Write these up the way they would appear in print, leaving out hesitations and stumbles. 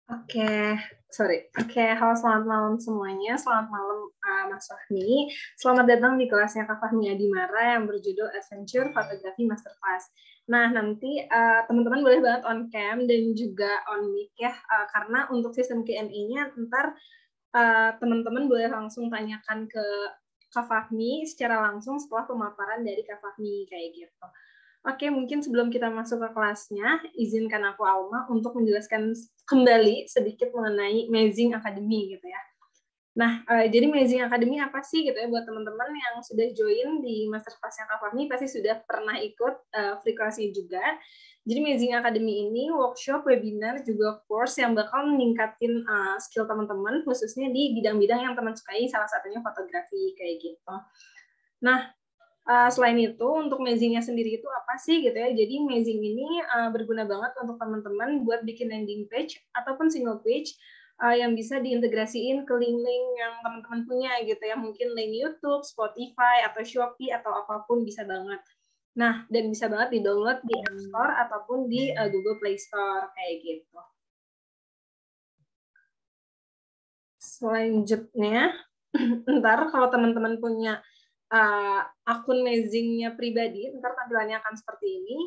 Oke, sorry. Oke, halo selamat malam semuanya. Selamat malam Mas Fahmi. Selamat datang di kelasnya Kak Fahmi Adimara yang berjudul Adventure Photography Masterclass. Nah, nanti teman-teman boleh banget on cam dan juga on mic ya, karena untuk sistem Q&A-nya ntar teman-teman boleh langsung tanyakan ke Kak Fahmi secara langsung setelah pemaparan dari Kak Fahmi kayak gitu. Oke, mungkin sebelum kita masuk ke kelasnya, izinkan aku Alma untuk menjelaskan kembali sedikit mengenai Mazing Academy gitu ya. Nah, jadi Mazing Academy apa sih gitu ya buat teman-teman yang sudah join di masterclass-nya Kak Fahmi pasti sudah pernah ikut free class-nya juga. Jadi Mazing Academy ini workshop, webinar, juga course yang bakal meningkatin skill teman-teman khususnya di bidang-bidang yang teman sukai, salah satunya fotografi kayak gitu. Nah, selain itu, untuk Mazing-nya sendiri itu apa sih gitu ya? Jadi Mazing ini berguna banget untuk teman-teman buat bikin landing page ataupun single page yang bisa diintegrasiin ke link-link yang teman-teman punya gitu ya. Mungkin link YouTube, Spotify, atau Shopee, atau apapun bisa banget. Nah, dan bisa banget di-download di App Store ataupun di Google Play Store kayak gitu. Selanjutnya, ntar kalau teman-teman punya akun Mazing-nya pribadi, ntar tampilannya akan seperti ini.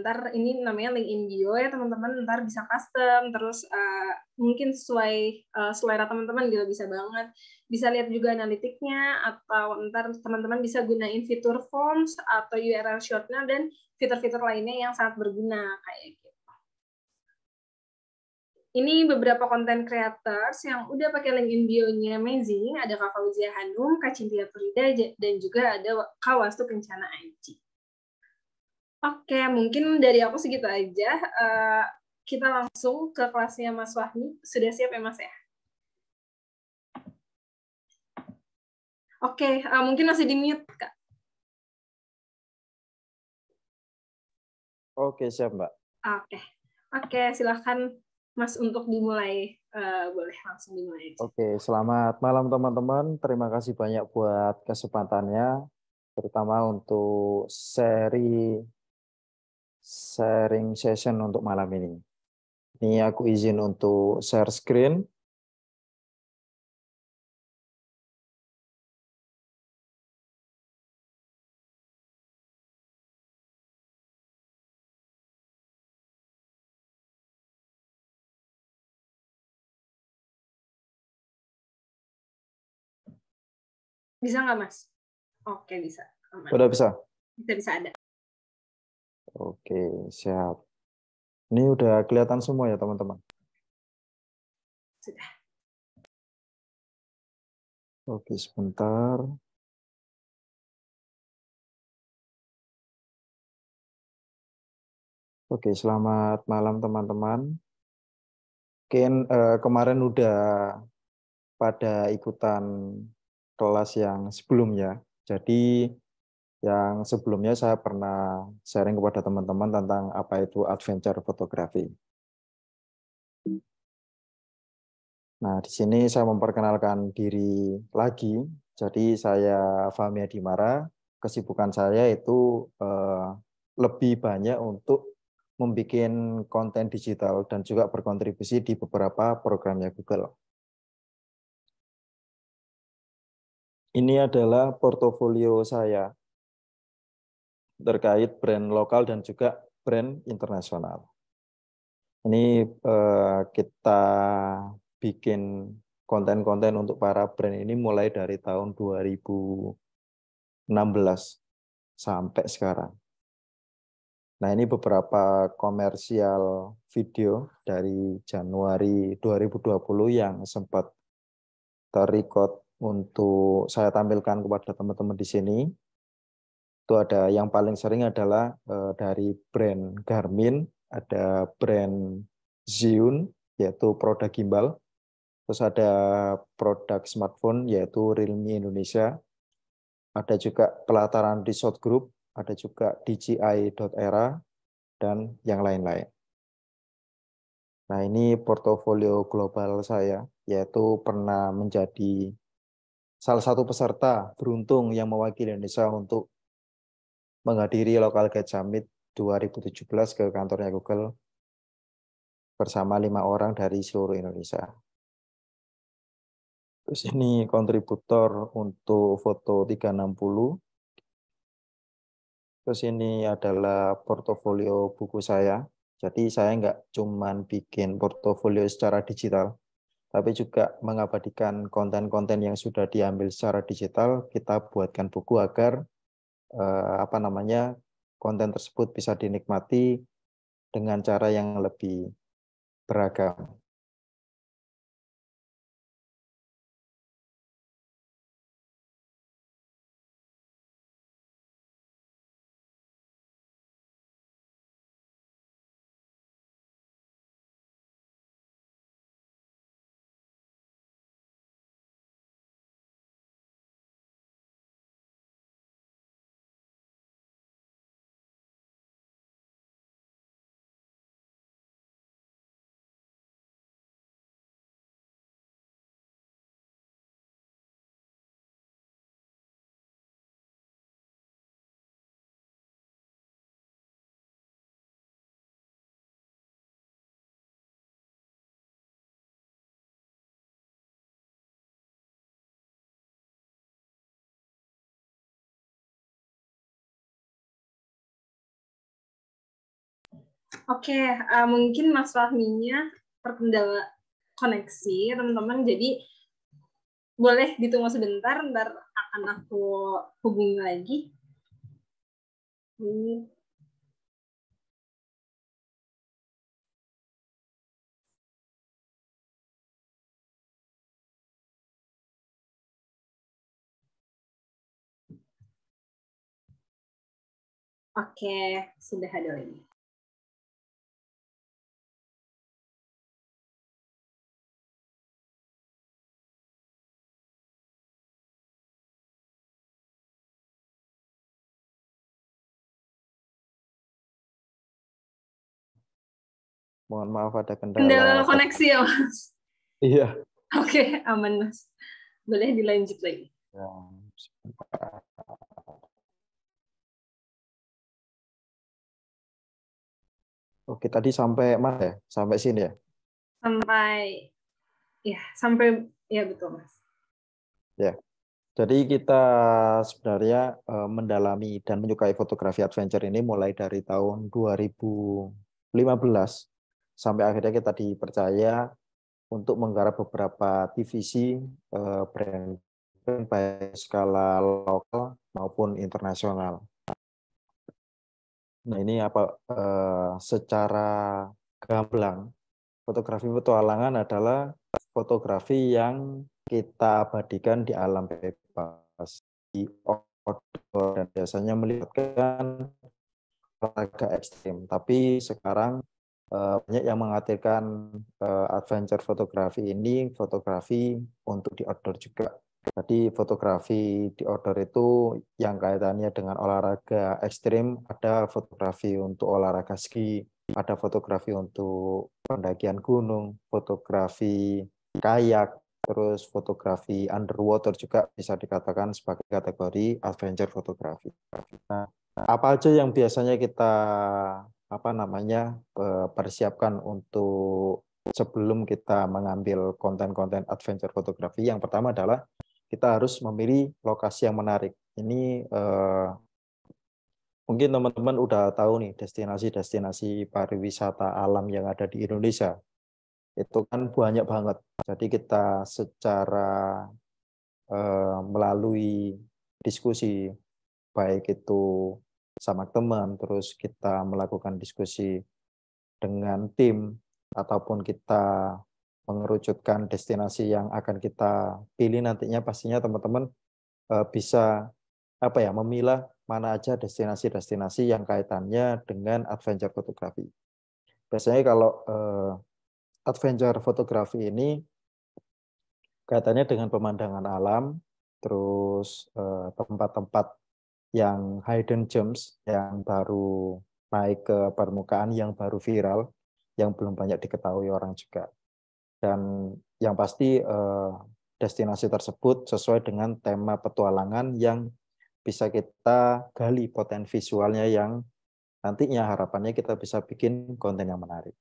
Ntar ini namanya link in bio ya teman-teman, ntar bisa custom, terus mungkin sesuai selera teman-teman gitu, bisa banget. Bisa lihat juga analitiknya, atau ntar teman-teman bisa gunain fitur forms atau URL shortener dan fitur-fitur lainnya yang sangat berguna kayak gitu. Ini beberapa content creators yang udah pakai link in bio-nya Mazing, ada Kak Fauzia Hanum, Kak Cintia Turida, dan juga ada Kak Wastu Kencana Aji. Oke, mungkin dari aku segitu aja. Kita langsung ke kelasnya Mas Fahmi. Sudah siap ya Mas ya? Oke, mungkin masih di mute Kak. Oke, siap Mbak. Oke, silahkan Mas untuk dimulai. Boleh langsung dimulai aja. Oke, selamat malam teman-teman. Terima kasih banyak buat kesempatannya, terutama untuk sharing session untuk malam ini. Ini aku izin untuk share screen. Bisa nggak Mas? Oke, bisa. Sudah bisa? Bisa ada. Oke, siap. Ini udah kelihatan semua ya teman-teman? Sudah. Oke, sebentar. Oke, selamat malam teman-teman. Mungkin kemarin udah pada ikutan kelas yang sebelumnya. Jadi yang sebelumnya saya pernah sharing kepada teman-teman tentang apa itu adventure photography. Nah, di sini saya memperkenalkan diri lagi. Jadi saya Fahmi Adimara. Kesibukan saya itu lebih banyak untuk membuat konten digital dan juga berkontribusi di beberapa programnya Google. Ini adalah portofolio saya terkait brand lokal dan juga brand internasional. Ini kita bikin konten-konten untuk para brand ini mulai dari tahun 2016 sampai sekarang. Nah, ini beberapa komersial video dari Januari 2020 yang sempat terrecord untuk saya tampilkan kepada teman-teman di sini. Itu ada yang paling sering adalah dari brand Garmin, ada brand Zhiyun, yaitu produk gimbal. Terus ada produk smartphone, yaitu Realme Indonesia. Ada juga pelataran Resort Group, ada juga DJI.era, dan yang lain-lain. Nah, ini portofolio global saya, yaitu pernah menjadi salah satu peserta beruntung yang mewakili Indonesia untuk menghadiri Local Guide Summit 2017 ke kantornya Google. bersama 5 orang dari seluruh Indonesia. Terus ini kontributor untuk foto 360. Terus ini adalah portofolio buku saya. Jadi saya nggak cuman bikin portofolio secara digital, tapi juga mengabadikan konten-konten yang sudah diambil secara digital, kita buatkan buku agar konten tersebut bisa dinikmati dengan cara yang lebih beragam. Oke, mungkin Mas Fahminya terkendala koneksi, teman-teman. Jadi boleh ditunggu sebentar, ntar akan aku hubungi lagi. Oke, sudah ada lagi. Mohon maaf ada Kendala kendala. koneksi ya, Mas? Iya. Oke, aman, Mas. Boleh dilanjut lagi. Ya, oke, tadi sampai mana ya? Sampai sini ya? Sampai ya betul, Mas. Ya. Jadi kita sebenarnya mendalami dan menyukai fotografi adventure ini mulai dari tahun 2015 sampai akhirnya kita dipercaya untuk menggarap beberapa divisi brand baik skala lokal maupun internasional. Nah, ini secara gamblang, fotografi petualangan adalah fotografi yang kita abadikan di alam bebas, di outdoor, dan biasanya melibatkan olahraga ekstrim. Tapi sekarang banyak yang mengartikan adventure fotografi ini fotografi untuk di outdoor juga. Jadi fotografi di outdoor itu yang kaitannya dengan olahraga ekstrim, ada fotografi untuk olahraga ski, ada fotografi untuk pendakian gunung, fotografi kayak, terus fotografi underwater juga bisa dikatakan sebagai kategori adventure fotografi. Nah, apa aja yang biasanya kita persiapkan untuk sebelum kita mengambil konten-konten adventure fotografi? Yang pertama adalah kita harus memilih lokasi yang menarik. Ini mungkin teman-teman udah tahu nih destinasi-destinasi pariwisata alam yang ada di Indonesia. Itu kan banyak banget. Jadi kita secara melalui diskusi, baik itu sama teman, terus kita melakukan diskusi dengan tim, ataupun kita mengerucutkan destinasi yang akan kita pilih nantinya, pastinya teman-teman bisa memilah mana aja destinasi-destinasi yang kaitannya dengan adventure fotografi. Biasanya kalau adventure fotografi ini kaitannya dengan pemandangan alam, terus tempat-tempat yang hidden gems yang baru naik ke permukaan, yang baru viral, yang belum banyak diketahui orang juga. Dan yang pasti destinasi tersebut sesuai dengan tema petualangan yang bisa kita gali potensi visualnya yang nantinya harapannya kita bisa bikin konten yang menarik.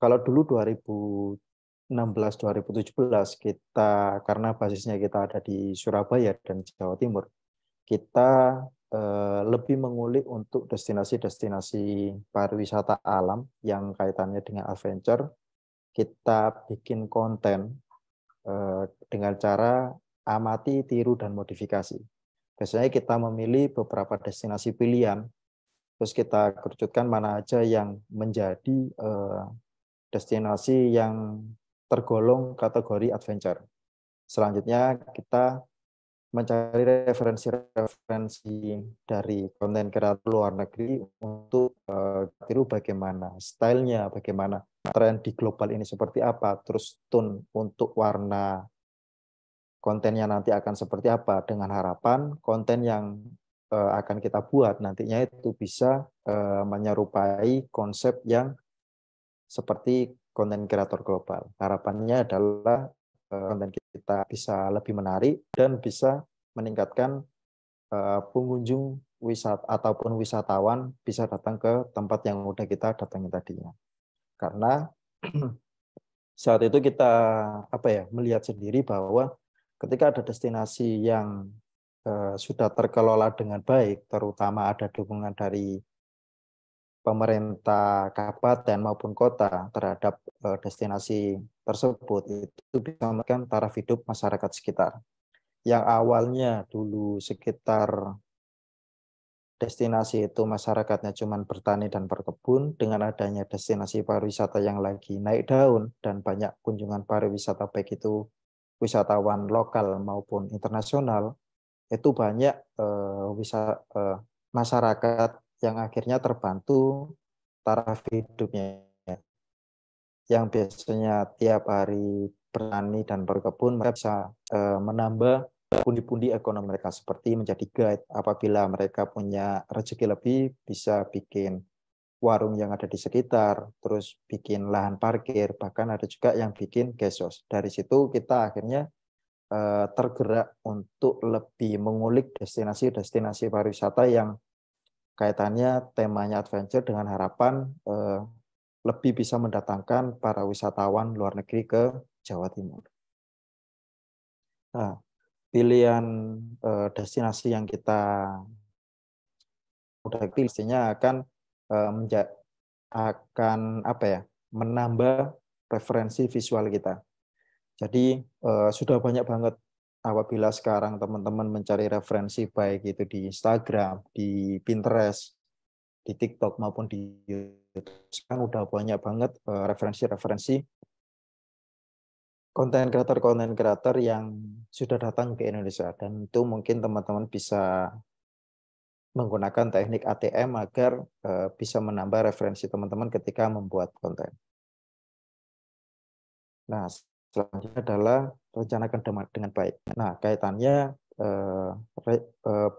kalau dulu 2016-2017 kita, karena basisnya kita ada di Surabaya dan Jawa Timur, kita lebih mengulik untuk destinasi-destinasi pariwisata alam yang kaitannya dengan adventure. Kita bikin konten dengan cara amati, tiru, dan modifikasi. Biasanya kita memilih beberapa destinasi pilihan, terus kita kerucutkan mana aja yang menjadi destinasi yang tergolong kategori adventure. Selanjutnya kita mencari referensi-referensi dari konten kreator luar negeri untuk tiru bagaimana stylenya, bagaimana tren di global ini seperti apa, terus tone untuk warna kontennya nanti akan seperti apa, dengan harapan konten yang akan kita buat nantinya itu bisa menyerupai konsep yang seperti konten kreator global. Harapannya adalah konten kita bisa lebih menarik dan bisa meningkatkan pengunjung wisata ataupun wisatawan bisa datang ke tempat yang udah kita datangi tadinya. Karena saat itu kita melihat sendiri bahwa ketika ada destinasi yang sudah terkelola dengan baik, terutama ada dukungan dari pemerintah kabupaten maupun kota terhadap destinasi tersebut, itu bisa menaikkan taraf hidup masyarakat sekitar. Yang awalnya dulu sekitar destinasi itu masyarakatnya cuma bertani dan berkebun, dengan adanya destinasi pariwisata yang lagi naik daun dan banyak kunjungan pariwisata baik itu wisatawan lokal maupun internasional, itu banyak masyarakat yang akhirnya terbantu taraf hidupnya. Yang biasanya tiap hari bertani dan berkebun, mereka bisa menambah pundi-pundi ekonomi mereka, seperti menjadi guide. Apabila mereka punya rezeki lebih, bisa bikin warung yang ada di sekitar, terus bikin lahan parkir, bahkan ada juga yang bikin guest house. Dari situ kita akhirnya tergerak untuk lebih mengulik destinasi-destinasi pariwisata yang kaitannya temanya adventure, dengan harapan lebih bisa mendatangkan para wisatawan luar negeri ke Jawa Timur. Nah, pilihan destinasi yang kita udah pilih pastinya akan menambah referensi visual kita. Jadi sudah banyak banget apabila sekarang teman-teman mencari referensi baik itu di Instagram, di Pinterest, di TikTok maupun di YouTube. Sekarang udah banyak banget referensi-referensi konten kreator yang sudah datang ke Indonesia, dan itu mungkin teman-teman bisa menggunakan teknik ATM agar bisa menambah referensi teman-teman ketika membuat konten. Nah, selanjutnya adalah rencanakan dengan baik. Nah, kaitannya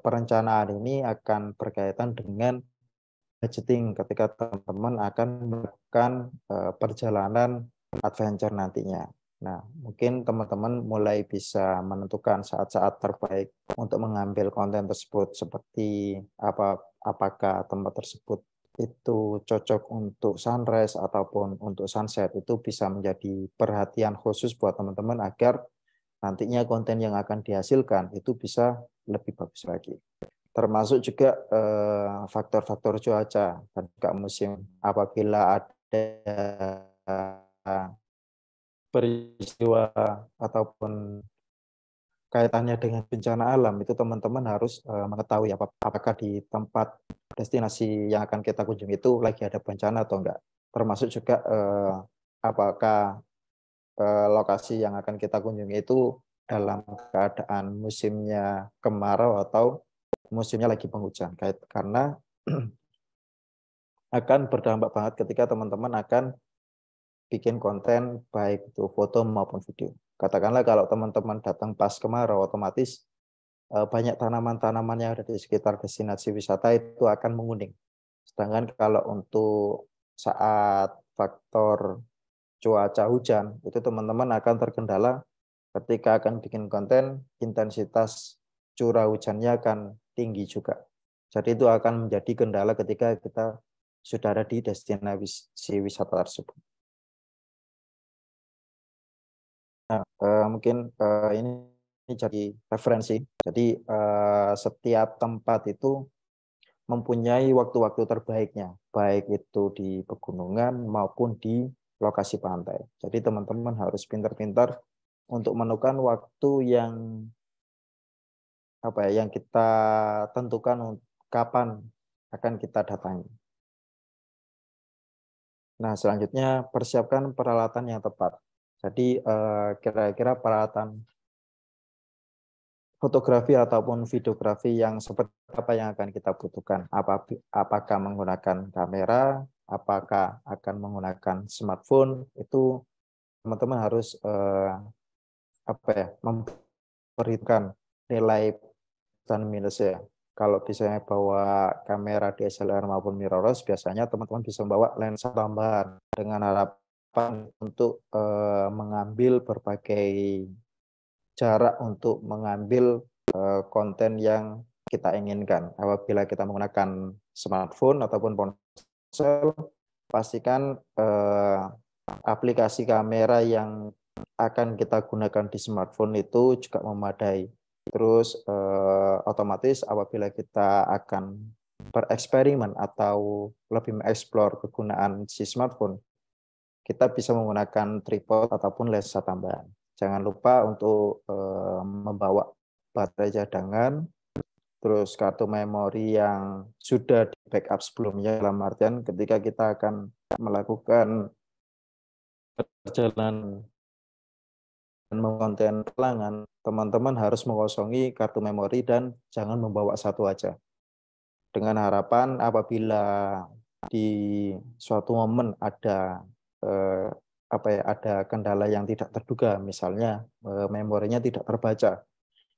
perencanaan ini akan berkaitan dengan budgeting ketika teman-teman akan melakukan perjalanan adventure nantinya. Nah, mungkin teman-teman mulai bisa menentukan saat-saat terbaik untuk mengambil konten tersebut, seperti apakah tempat tersebut itu cocok untuk sunrise ataupun untuk sunset. Itu bisa menjadi perhatian khusus buat teman-teman agar nantinya konten yang akan dihasilkan itu bisa lebih bagus lagi. Termasuk juga faktor-faktor cuaca dan juga musim. Apabila ada peristiwa ataupun kaitannya dengan bencana alam, itu teman-teman harus mengetahui apakah di tempat destinasi yang akan kita kunjungi itu lagi ada bencana atau enggak. Termasuk juga apakah lokasi yang akan kita kunjungi itu dalam keadaan musimnya kemarau atau musimnya lagi penghujan. Karena akan berdampak banget ketika teman-teman akan bikin konten baik itu foto maupun video. Katakanlah kalau teman-teman datang pas kemarau, otomatis banyak tanaman-tanaman yang ada di sekitar destinasi wisata itu akan menguning. Sedangkan kalau untuk saat faktor cuaca hujan, itu teman-teman akan terkendala ketika akan bikin konten, intensitas curah hujannya akan tinggi juga. Jadi itu akan menjadi kendala ketika kita sudah ada di destinasi wisata tersebut. Nah, mungkin ini jadi referensi. Jadi setiap tempat itu mempunyai waktu-waktu terbaiknya, baik itu di pegunungan maupun di lokasi pantai. Jadi teman-teman harus pintar-pintar untuk menemukan waktu yang yang kita tentukan kapan akan kita datangi. Nah, selanjutnya persiapkan peralatan yang tepat. Jadi kira-kira peralatan fotografi ataupun videografi yang seperti apa yang akan kita butuhkan? Apakah menggunakan kamera? Apakah akan menggunakan smartphone? Itu teman-teman harus memperhitungkan nilai dan minusnya. Kalau misalnya bawa kamera DSLR maupun mirrorless, biasanya teman-teman bisa membawa lensa tambahan dengan harapan untuk mengambil berbagai jarak untuk mengambil konten yang kita inginkan. Apabila kita menggunakan smartphone ataupun ponsel, pastikan aplikasi kamera yang akan kita gunakan di smartphone itu juga memadai. Terus otomatis apabila kita akan bereksperimen atau lebih mengeksplor kegunaan si smartphone, kita bisa menggunakan tripod ataupun lensa tambahan. Jangan lupa untuk membawa baterai cadangan, terus kartu memori yang sudah di backup sebelumnya, dalam artian ketika kita akan melakukan perjalanan dan mengonten pelanggan, teman-teman harus mengosongi kartu memori dan jangan membawa satu aja. Dengan harapan apabila di suatu momen ada ada kendala yang tidak terduga, misalnya memorinya tidak terbaca,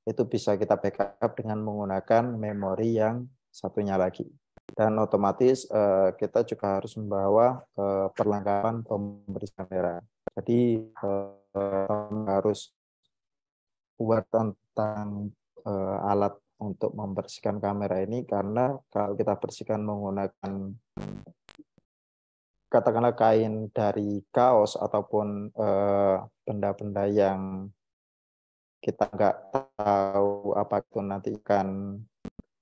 itu bisa kita backup dengan menggunakan memori yang satunya lagi. Dan otomatis kita juga harus membawa perlengkapan pembersih kamera. Jadi harus buat tentang alat untuk membersihkan kamera ini, karena kalau kita bersihkan menggunakan katakanlah kain dari kaos ataupun benda-benda yang kita nggak tahu apa itu nanti akan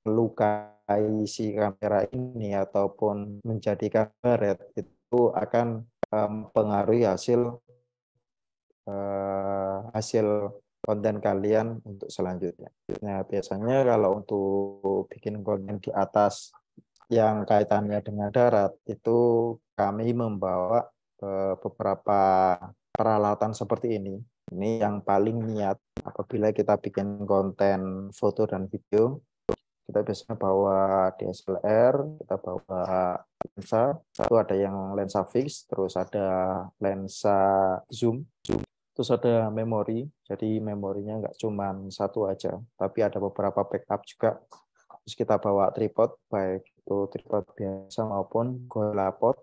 melukai si kamera ini ataupun menjadikan baret, itu akan mempengaruhi hasil konten kalian untuk selanjutnya. Nah, biasanya kalau untuk bikin konten di atas yang kaitannya dengan darat, itu kami membawa beberapa peralatan seperti ini. Ini yang paling niat apabila kita bikin konten foto dan video. Kita biasanya bawa DSLR, kita bawa lensa, itu ada yang lensa fix, terus ada lensa zoom, terus ada memori, jadi memorinya nggak cuma satu aja, tapi ada beberapa backup juga. Terus kita bawa tripod, baik itu tripod biasa maupun GoPro.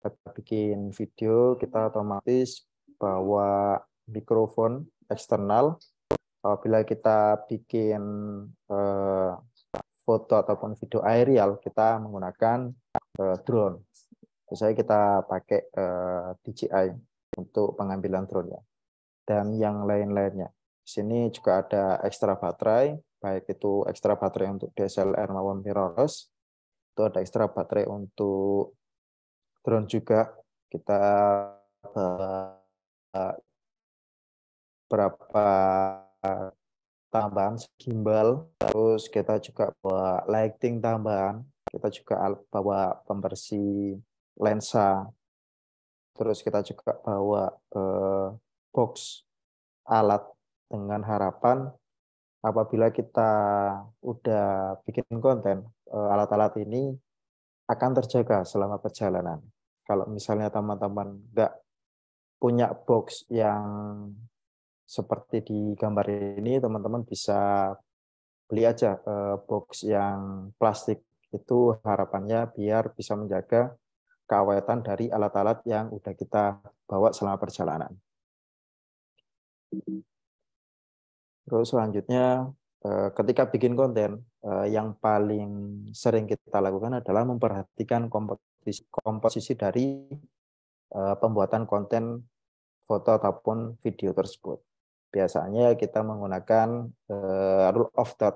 Kita bikin video, kita otomatis bawa mikrofon eksternal. Apabila kita bikin foto ataupun video aerial, kita menggunakan drone. Misalnya kita pakai DJI untuk pengambilan drone-nya. Dan yang lain-lainnya. Di sini juga ada ekstra baterai, baik itu ekstra baterai untuk DSLR maupun mirrorless. Itu ada ekstra baterai untuk drone juga. Kita berapa tambahan gimbal, terus kita juga bawa lighting tambahan, kita juga bawa pembersih lensa, terus kita juga bawa box alat dengan harapan apabila kita udah bikin konten, alat-alat ini akan terjaga selama perjalanan. Kalau misalnya teman-teman nggak punya box yang seperti di gambar ini, teman-teman bisa beli aja box yang plastik. Itu harapannya biar bisa menjaga keawetan dari alat-alat yang udah kita bawa selama perjalanan. Terus selanjutnya, ketika bikin konten, yang paling sering kita lakukan adalah memperhatikan komposisi dari pembuatan konten foto ataupun video tersebut. biasanya kita menggunakan rule of third.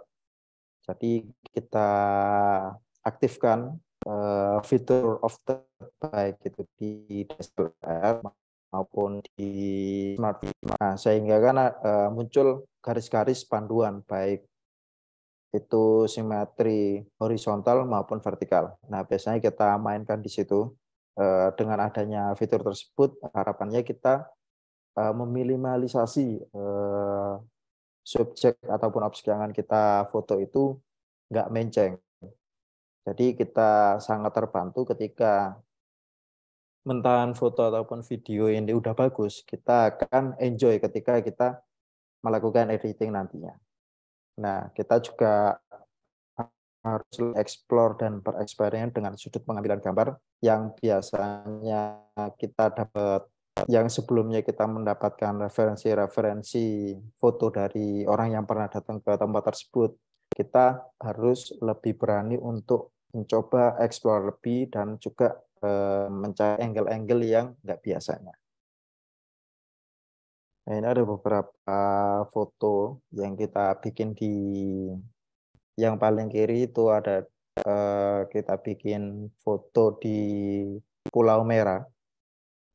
Jadi kita aktifkan fitur of third baik itu di DSLR maupun di smart TV. Nah, sehingga kan muncul garis-garis panduan baik itu simetri horizontal maupun vertikal. Nah, biasanya kita mainkan di situ. Dengan adanya fitur tersebut, harapannya kita meminimalisasi subjek ataupun objek yang akan kita foto itu nggak menceng. Jadi kita sangat terbantu ketika mentahan foto ataupun video ini udah bagus, kita akan enjoy ketika kita melakukan editing nantinya. Nah, kita juga harus explore dan bereksperimen dengan sudut pengambilan gambar yang biasanya kita dapat, yang sebelumnya kita mendapatkan referensi-referensi foto dari orang yang pernah datang ke tempat tersebut. Kita harus lebih berani untuk mencoba explore lebih dan juga mencari angle-angle yang nggak biasanya. Nah, ini ada beberapa foto yang kita bikin di yang paling kiri itu ada kita bikin foto di Pulau Merah.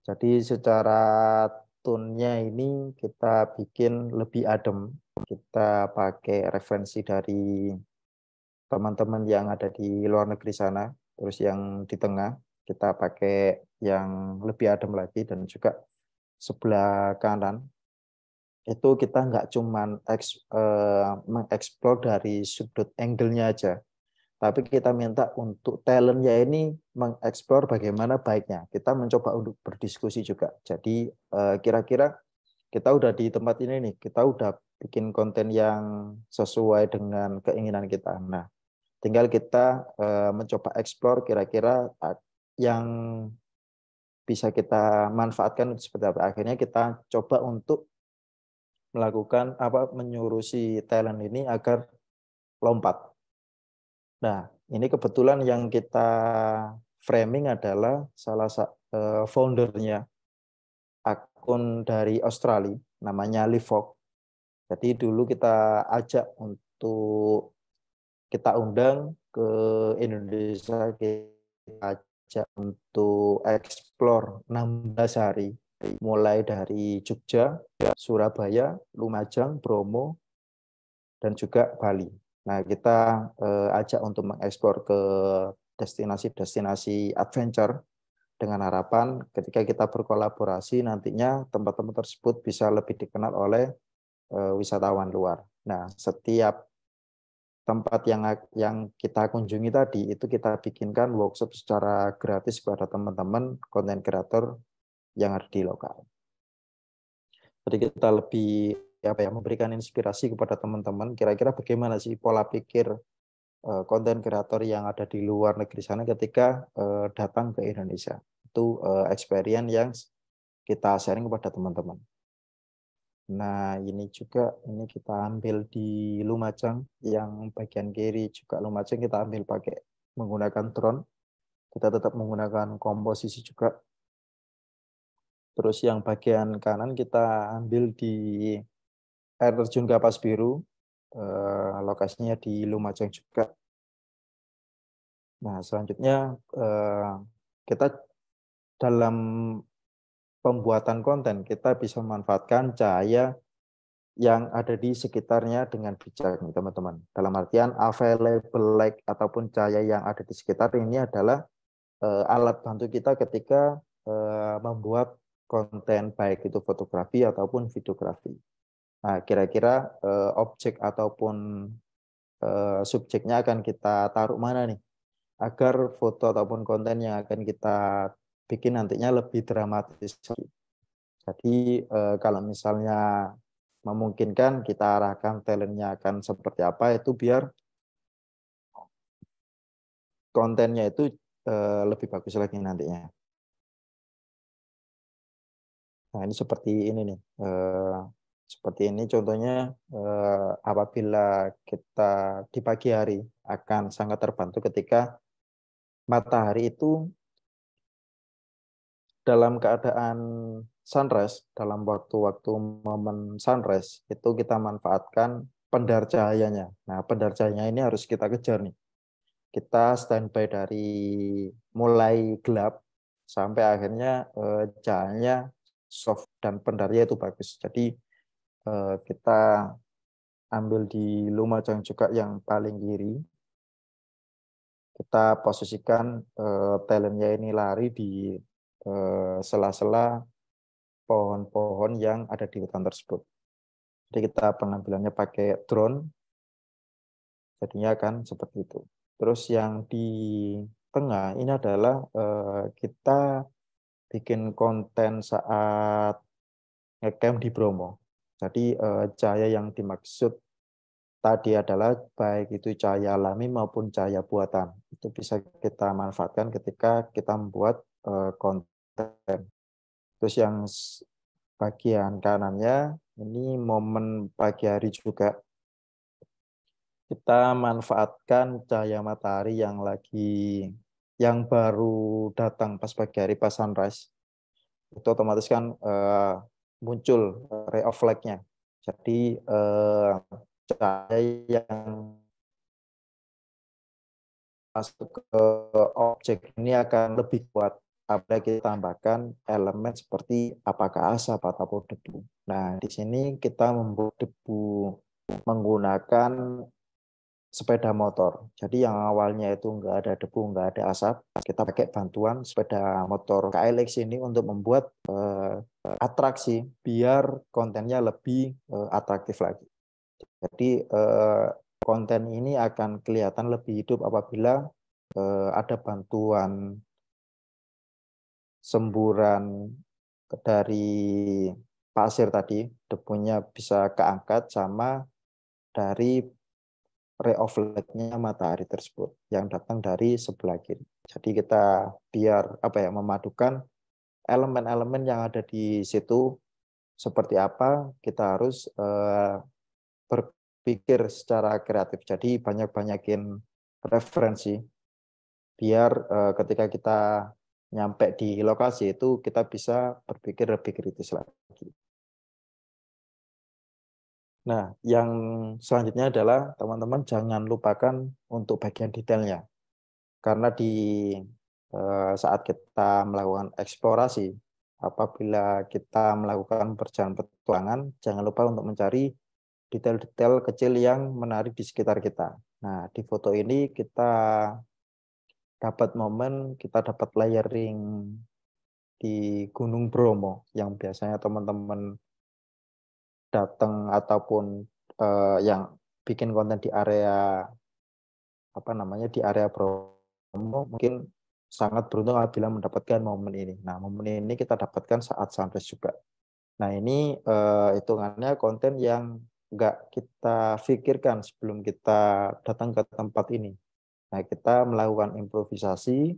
Jadi secara tone-nya ini kita bikin lebih adem. Kita pakai referensi dari teman-teman yang ada di luar negeri sana. Terus yang di tengah kita pakai yang lebih adem lagi, dan juga sebelah kanan itu kita nggak cuman mengeksplor dari sudut angle-nya aja, tapi kita minta untuk talentnya ini mengeksplor bagaimana baiknya. Kita mencoba untuk berdiskusi juga. Jadi kira-kira kita udah di tempat ini nih, kita udah bikin konten yang sesuai dengan keinginan kita. Nah, tinggal kita mencoba eksplor kira-kira yang bisa kita manfaatkan seperti apa. Akhirnya kita coba untuk melakukan menyuruh si talent ini agar lompat. Nah, ini kebetulan yang kita framing adalah salah satu foundernya akun dari Australia, namanya Livok. Jadi dulu kita ajak untuk kita undang ke Indonesia, kita ajak untuk explore 16 hari, mulai dari Jogja, Surabaya, Lumajang, Bromo, dan juga Bali. Nah, kita ajak untuk mengeksplor ke destinasi-destinasi adventure dengan harapan ketika kita berkolaborasi nantinya tempat-tempat tersebut bisa lebih dikenal oleh wisatawan luar. Nah, setiap tempat yang kita kunjungi tadi itu kita bikinkan workshop secara gratis kepada teman-teman konten kreator yang ada di lokal. Jadi kita lebih memberikan inspirasi kepada teman-teman, kira-kira bagaimana sih pola pikir konten kreator yang ada di luar negeri sana ketika datang ke Indonesia. Itu experience yang kita sharing kepada teman-teman. Nah, ini juga ini kita ambil di Lumajang, yang bagian kiri juga Lumajang kita ambil pakai menggunakan drone. Kita tetap menggunakan komposisi juga. Terus yang bagian kanan kita ambil di air terjun Kapas Biru, lokasinya di Lumajang juga. Nah, selanjutnya kita dalam pembuatan konten kita bisa memanfaatkan cahaya yang ada di sekitarnya dengan bijak, teman-teman. Dalam artian available light ataupun cahaya yang ada di sekitar ini adalah alat bantu kita ketika membuat konten, baik itu fotografi ataupun videografi. Nah, kira-kira objek ataupun subjeknya akan kita taruh mana nih, agar foto ataupun konten yang akan kita bikin nantinya lebih dramatis. Jadi kalau misalnya memungkinkan kita arahkan talentnya akan seperti apa, itu biar kontennya itu lebih bagus lagi nantinya. Nah, ini seperti ini nih. Seperti ini contohnya apabila kita di pagi hari akan sangat terbantu ketika matahari itu dalam keadaan sunrise, dalam waktu-waktu momen sunrise, itu kita manfaatkan pendar cahayanya. Nah, pendar cahayanya ini harus kita kejar nih. Kita standby dari mulai gelap sampai akhirnya cahayanya soft dan pendarnya itu bagus. Jadi kita ambil di Lumajang juga yang paling kiri. Kita posisikan talentnya ini lari di sela-sela pohon-pohon yang ada di hutan tersebut. Jadi kita pengambilannya pakai drone, jadinya kan seperti itu. Terus yang di tengah ini adalah kita bikin konten saat ngecamp di Bromo. Jadi cahaya yang dimaksud tadi adalah baik itu cahaya alami maupun cahaya buatan. Itu bisa kita manfaatkan ketika kita membuat konten. Terus yang bagian kanannya ini momen pagi hari juga. Kita manfaatkan cahaya matahari yang baru datang pas pagi hari, pas sunrise. Itu otomatis kan muncul ray of light-nya. Jadi cahaya yang masuk ke objek ini akan lebih kuat apabila kita tambahkan elemen seperti apakah asap atau debu. Nah, di sini kita membuat debu menggunakan sepeda motor. Jadi yang awalnya itu nggak ada debu, nggak ada asap, kita pakai bantuan sepeda motor KLX ini untuk membuat atraksi biar kontennya lebih atraktif lagi. Jadi konten ini akan kelihatan lebih hidup apabila ada bantuan semburan dari pasir tadi, debunya bisa keangkat sama dari ray of light-nya matahari tersebut yang datang dari sebelah kiri. Jadi kita biar memadukan elemen-elemen yang ada di situ seperti apa, kita harus berpikir secara kreatif. Jadi banyak-banyakin referensi biar ketika kita nyampe di lokasi itu kita bisa berpikir lebih kritis lagi. Nah, yang selanjutnya adalah teman-teman jangan lupakan untuk bagian detailnya. Karena di saat kita melakukan eksplorasi, apabila kita melakukan perjalanan petualangan, jangan lupa untuk mencari detail-detail kecil yang menarik di sekitar kita. Nah, di foto ini kita dapat momen, kita dapat layering di Gunung Bromo yang biasanya teman-teman datang ataupun yang bikin konten di area di area Bromo mungkin sangat beruntung apabila mendapatkan momen ini. Nah, momen ini kita dapatkan saat sunrise juga. Nah, ini hitungannya konten yang nggak kita pikirkan sebelum kita datang ke tempat ini. Nah, kita melakukan improvisasi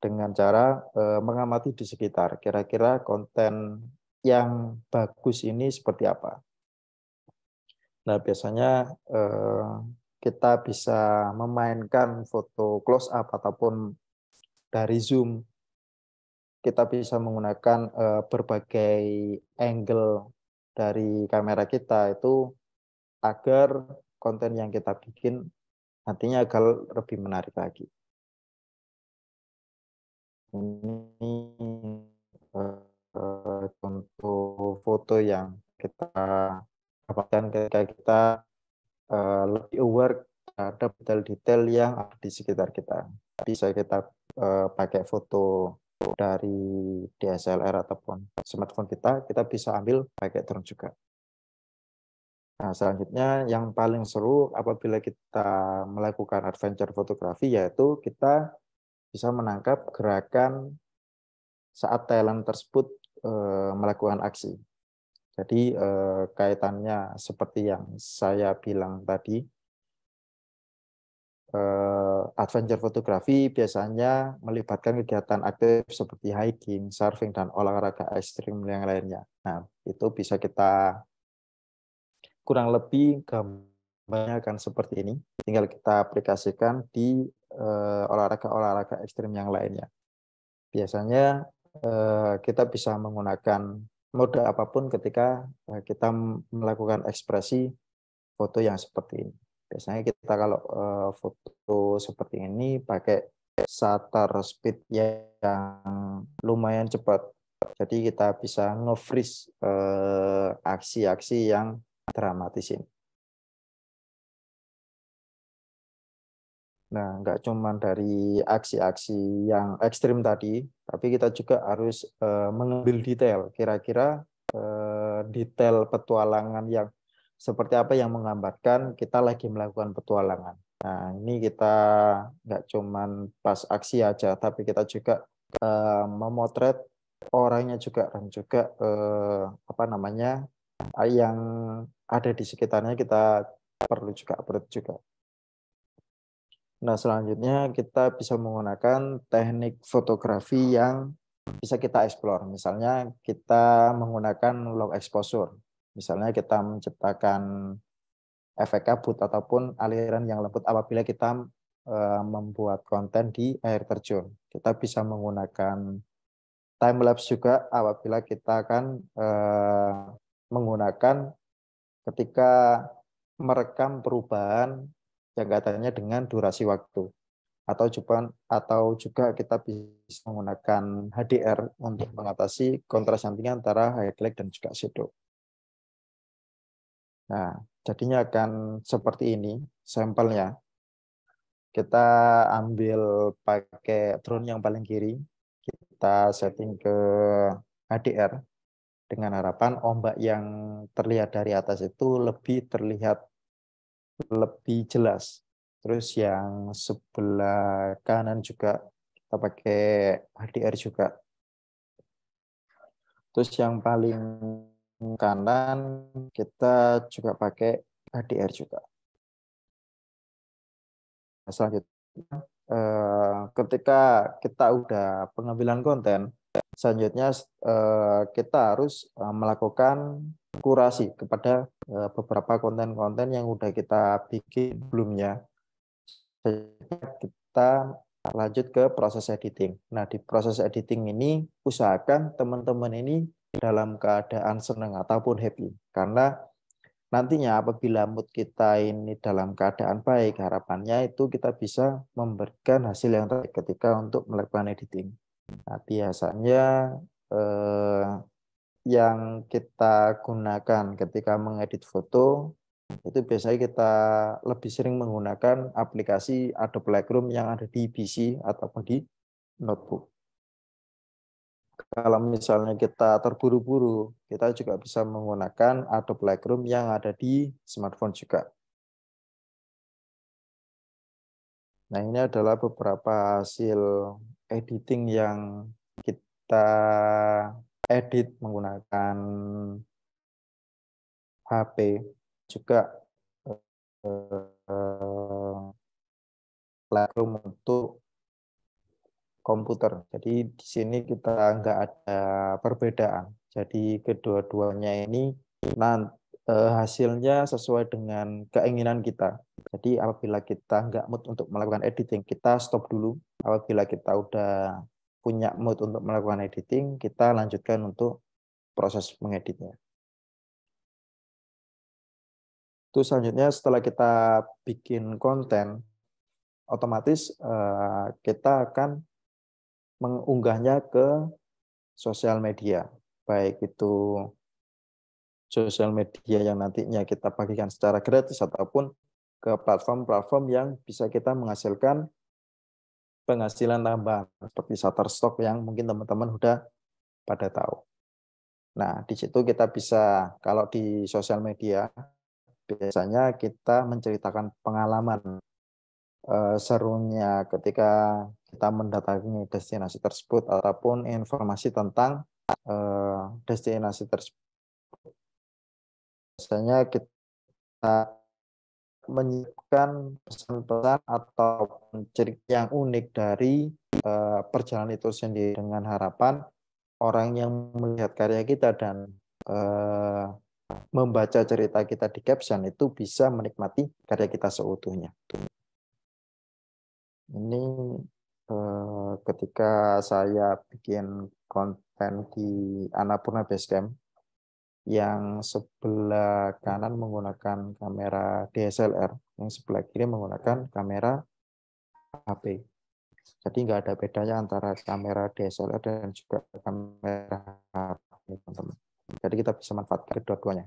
dengan cara mengamati di sekitar. Kira-kira konten yang bagus ini seperti apa. Nah, biasanya kita bisa memainkan foto close up ataupun dari zoom. Kita bisa menggunakan berbagai angle dari kamera kita itu agar konten yang kita bikin nantinya agar lebih menarik lagi. Ini contoh foto yang kita dapatkan ketika kita lebih aware terhadap detail-detail yang ada di sekitar kita. Bisa kita pakai foto dari DSLR ataupun smartphone kita bisa ambil pakai drone juga. Nah, selanjutnya yang paling seru apabila kita melakukan adventure fotografi yaitu kita bisa menangkap gerakan saat talent tersebut melakukan aksi. Jadi kaitannya seperti yang saya bilang tadi, adventure fotografi biasanya melibatkan kegiatan aktif seperti hiking, surfing, dan olahraga ekstrim yang lainnya. Nah, itu bisa kita kurang lebih gambarnya akan seperti ini. Tinggal kita aplikasikan di olahraga-olahraga ekstrim yang lainnya. Biasanya kita bisa menggunakan mode apapun ketika kita melakukan ekspresi foto yang seperti ini. Biasanya kita kalau foto seperti ini pakai shutter speed yang lumayan cepat. Jadi kita bisa nge-freeze aksi-aksi yang dramatis ini. Nah, nggak cuma dari aksi-aksi yang ekstrim tadi, tapi kita juga harus mengambil detail. Kira-kira detail petualangan yang seperti apa yang menggambarkan kita lagi melakukan petualangan. Nah, ini kita nggak cuma pas aksi aja, tapi kita juga memotret orangnya juga dan juga apa namanya yang ada di sekitarnya kita perlu juga. Nah, selanjutnya kita bisa menggunakan teknik fotografi yang bisa kita explore. Misalnya kita menggunakan low exposure. Misalnya kita menciptakan efek kabut ataupun aliran yang lembut apabila kita membuat konten di air terjun. Kita bisa menggunakan time lapse juga apabila kita akan menggunakan ketika merekam perubahan yang katanya dengan durasi waktu. Atau juga kita bisa menggunakan HDR untuk mengatasi kontras yang tinggi antara highlight dan juga shadow. Nah, jadinya akan seperti ini sampelnya. Kita ambil pakai drone yang paling kiri, kita setting ke HDR dengan harapan ombak yang terlihat dari atas itu terlihat lebih jelas. Terus yang sebelah kanan juga kita pakai HDR juga. Terus yang paling kanan kita juga pakai HDR juga. Selanjutnya, ketika kita udah pengambilan konten, selanjutnya kita harus melakukan kurasi kepada beberapa konten-konten yang udah kita bikin sebelumnya. Kita lanjut ke proses editing. Nah, di proses editing ini usahakan teman-teman ini dalam keadaan senang ataupun happy. Karena nantinya apabila mood kita ini dalam keadaan baik, harapannya itu kita bisa memberikan hasil yang terbaik ketika untuk melakukan editing. Nah, biasanya yang kita gunakan ketika mengedit foto itu biasanya kita lebih sering menggunakan aplikasi Adobe Lightroom yang ada di PC ataupun di notebook. Kalau misalnya kita terburu-buru, kita juga bisa menggunakan Adobe Lightroom yang ada di smartphone juga. Nah, ini adalah beberapa hasil editing yang kita edit menggunakan HP, juga Lightroom untuk komputer. Jadi di sini kita nggak ada perbedaan. Jadi kedua-duanya ini hasilnya sesuai dengan keinginan kita. Jadi apabila kita nggak mood untuk melakukan editing, kita stop dulu. Apabila kita udah punya mood untuk melakukan editing, kita lanjutkan untuk proses mengeditnya. Terus selanjutnya setelah kita bikin konten, otomatis kita akan mengunggahnya ke sosial media, baik itu sosial media yang nantinya kita bagikan secara gratis ataupun ke platform-platform yang bisa kita menghasilkan penghasilan tambahan seperti Shutterstock yang mungkin teman-teman udah pada tahu. Nah, di situ kita bisa, kalau di sosial media biasanya kita menceritakan pengalaman serunya ketika kita mendatangi destinasi tersebut ataupun informasi tentang destinasi tersebut. Biasanya kita menyiapkan pesan-pesan atau cerita yang unik dari perjalanan itu sendiri dengan harapan orang yang melihat karya kita dan membaca cerita kita di caption itu bisa menikmati karya kita seutuhnya. Ini ketika saya bikin konten di Annapurna Basecamp. Yang sebelah kanan menggunakan kamera DSLR, yang sebelah kiri menggunakan kamera HP. Jadi nggak ada bedanya antara kamera DSLR dan juga kamera HP, teman-teman. Jadi kita bisa manfaatkan kedua-duanya.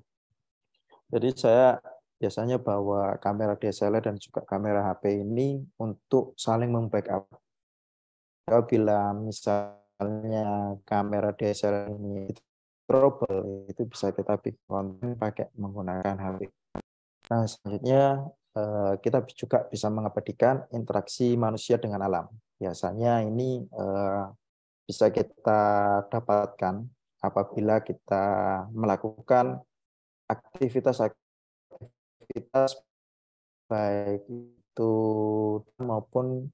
Jadi saya biasanya bawa kamera DSLR dan juga kamera HP ini untuk saling membackup. Apabila misalnya kamera DSLR ini trouble, itu bisa kita bikin konten pakai menggunakan HP. Nah, selanjutnya kita juga bisa mengabadikan interaksi manusia dengan alam. Biasanya ini bisa kita dapatkan apabila kita melakukan aktivitas baik itu maupun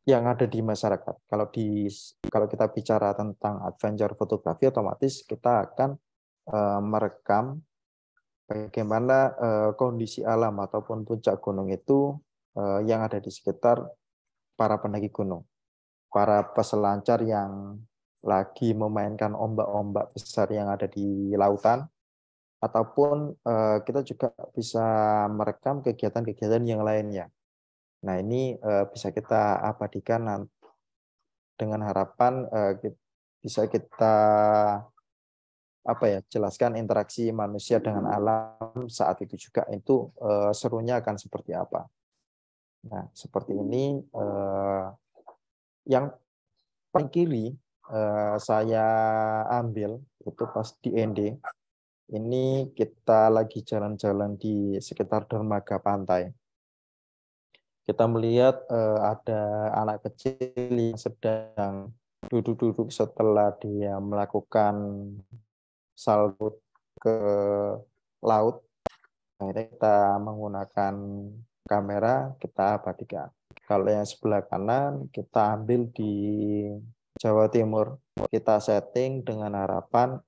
yang ada di masyarakat. Kalau kita bicara tentang adventure fotografi, otomatis kita akan merekam bagaimana kondisi alam ataupun puncak gunung itu yang ada di sekitar para pendaki gunung, para peselancar yang lagi memainkan ombak-ombak besar yang ada di lautan, ataupun kita juga bisa merekam kegiatan-kegiatan yang lainnya. Nah, ini bisa kita abadikan dengan harapan bisa kita jelaskan interaksi manusia dengan alam saat itu juga, itu serunya akan seperti apa. Nah, seperti ini yang paling kiri saya ambil itu pas di ND. Ini kita lagi jalan-jalan di sekitar dermaga pantai. Kita melihat ada anak kecil yang sedang duduk-duduk setelah dia melakukan salto ke laut. Akhirnya kita menggunakan kamera, kita abadikan. Kalau yang sebelah kanan kita ambil di Jawa Timur, kita setting dengan harapan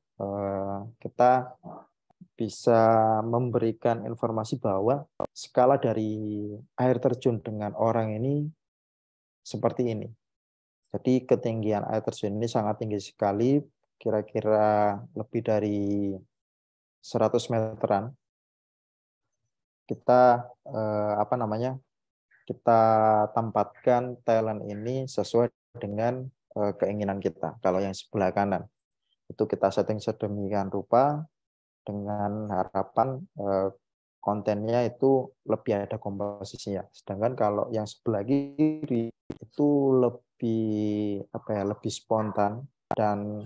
kita bisa memberikan informasi bahwa skala dari air terjun dengan orang ini seperti ini. Jadi ketinggian air terjun ini sangat tinggi sekali, kira-kira lebih dari 100 meteran. Kita kita tempatkan talent ini sesuai dengan keinginan kita. Kalau yang sebelah kanan itu kita setting sedemikian rupa dengan harapan kontennya itu lebih ada komposisinya. Sedangkan kalau yang sebelah kiri itu lebih spontan, dan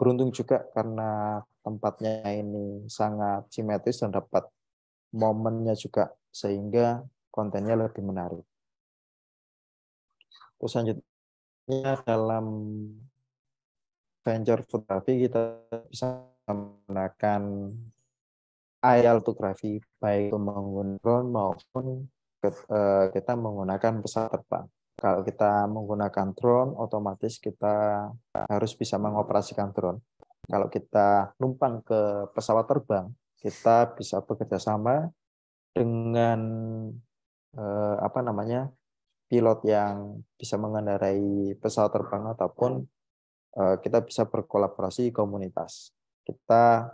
beruntung juga karena tempatnya ini sangat simetris dan dapat momennya juga, sehingga kontennya lebih menarik. Terus selanjutnya dalam venture fotografi kita bisa menggunakan aerial fotografi, baik itu menggunakan drone maupun kita menggunakan pesawat terbang. Kalau kita menggunakan drone, otomatis kita harus bisa mengoperasikan drone. Kalau kita numpang ke pesawat terbang, kita bisa bekerja sama dengan pilot yang bisa mengendarai pesawat terbang, ataupun kita bisa berkolaborasi komunitas. Kita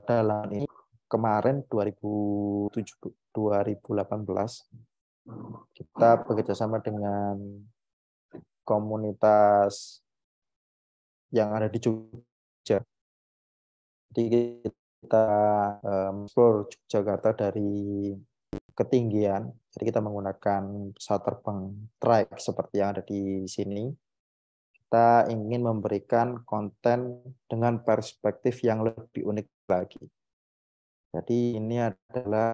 dalam ini kemarin 2018 kita bekerjasama dengan komunitas yang ada di Jogja. Jadi kita explore Yogyakarta dari ketinggian. Jadi kita menggunakan pesawat terbang trike seperti yang ada di sini. Kita ingin memberikan konten dengan perspektif yang lebih unik lagi. Jadi ini adalah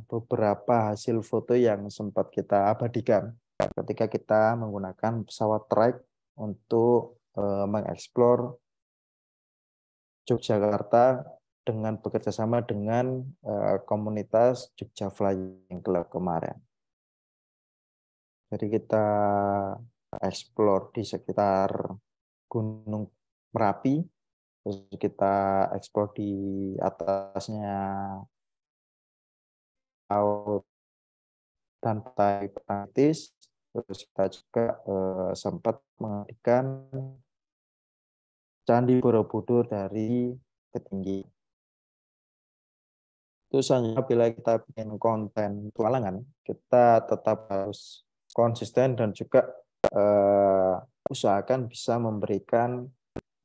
beberapa hasil foto yang sempat kita abadikan ketika kita menggunakan pesawat trike untuk mengeksplor Yogyakarta dengan bekerja sama dengan komunitas Jogja Flying Club kemarin. Jadi kita eksplor di sekitar Gunung Merapi, terus kita eksplor di atasnya laut dan pantai Atlantis, Terus kita juga sempat mengajukan Candi Borobudur dari Ketinggi. Terus bila kita bikin konten petualangan, kita tetap harus konsisten dan juga usahakan bisa memberikan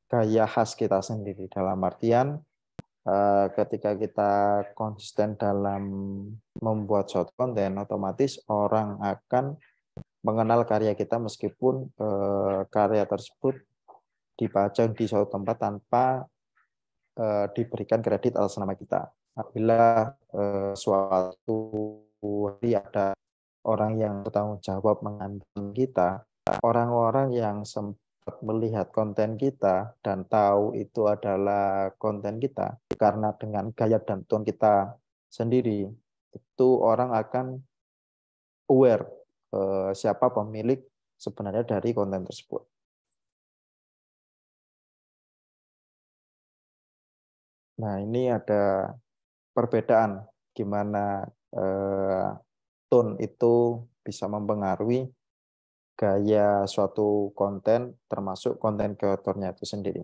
gaya khas kita sendiri. Dalam artian ketika kita konsisten dalam membuat suatu konten, otomatis orang akan mengenal karya kita meskipun karya tersebut dipajang di suatu tempat tanpa diberikan kredit atas nama kita. Apabila suatu hari ada orang yang bertanggung jawab mengambil kita, orang-orang yang sempat melihat konten kita dan tahu itu adalah konten kita, karena dengan gaya dan tone kita sendiri, itu orang akan aware siapa pemilik sebenarnya dari konten tersebut. Nah, ini ada perbedaan gimana tone itu bisa mempengaruhi gaya suatu konten, termasuk konten kreatornya itu sendiri.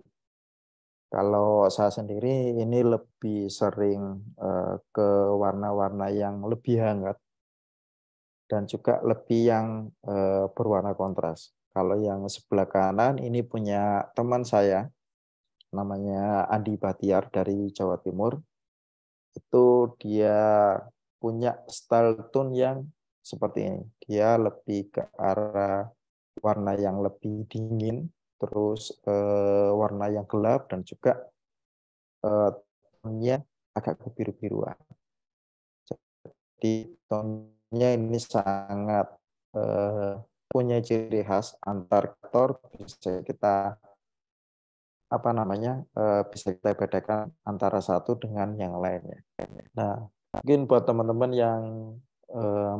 Kalau saya sendiri ini lebih sering ke warna-warna yang lebih hangat dan juga lebih yang berwarna kontras. Kalau yang sebelah kanan ini punya teman saya, namanya Andi Batiar dari Jawa Timur. Itu dia punya style tone yang seperti ini. Dia lebih ke arah warna yang lebih dingin, terus warna yang gelap, dan juga tone-nya agak kebiru-biruan. Jadi tone-nya ini sangat punya ciri khas antar aktor, bisa kita bisa kita bedakan antara satu dengan yang lainnya. Nah, mungkin buat teman-teman yang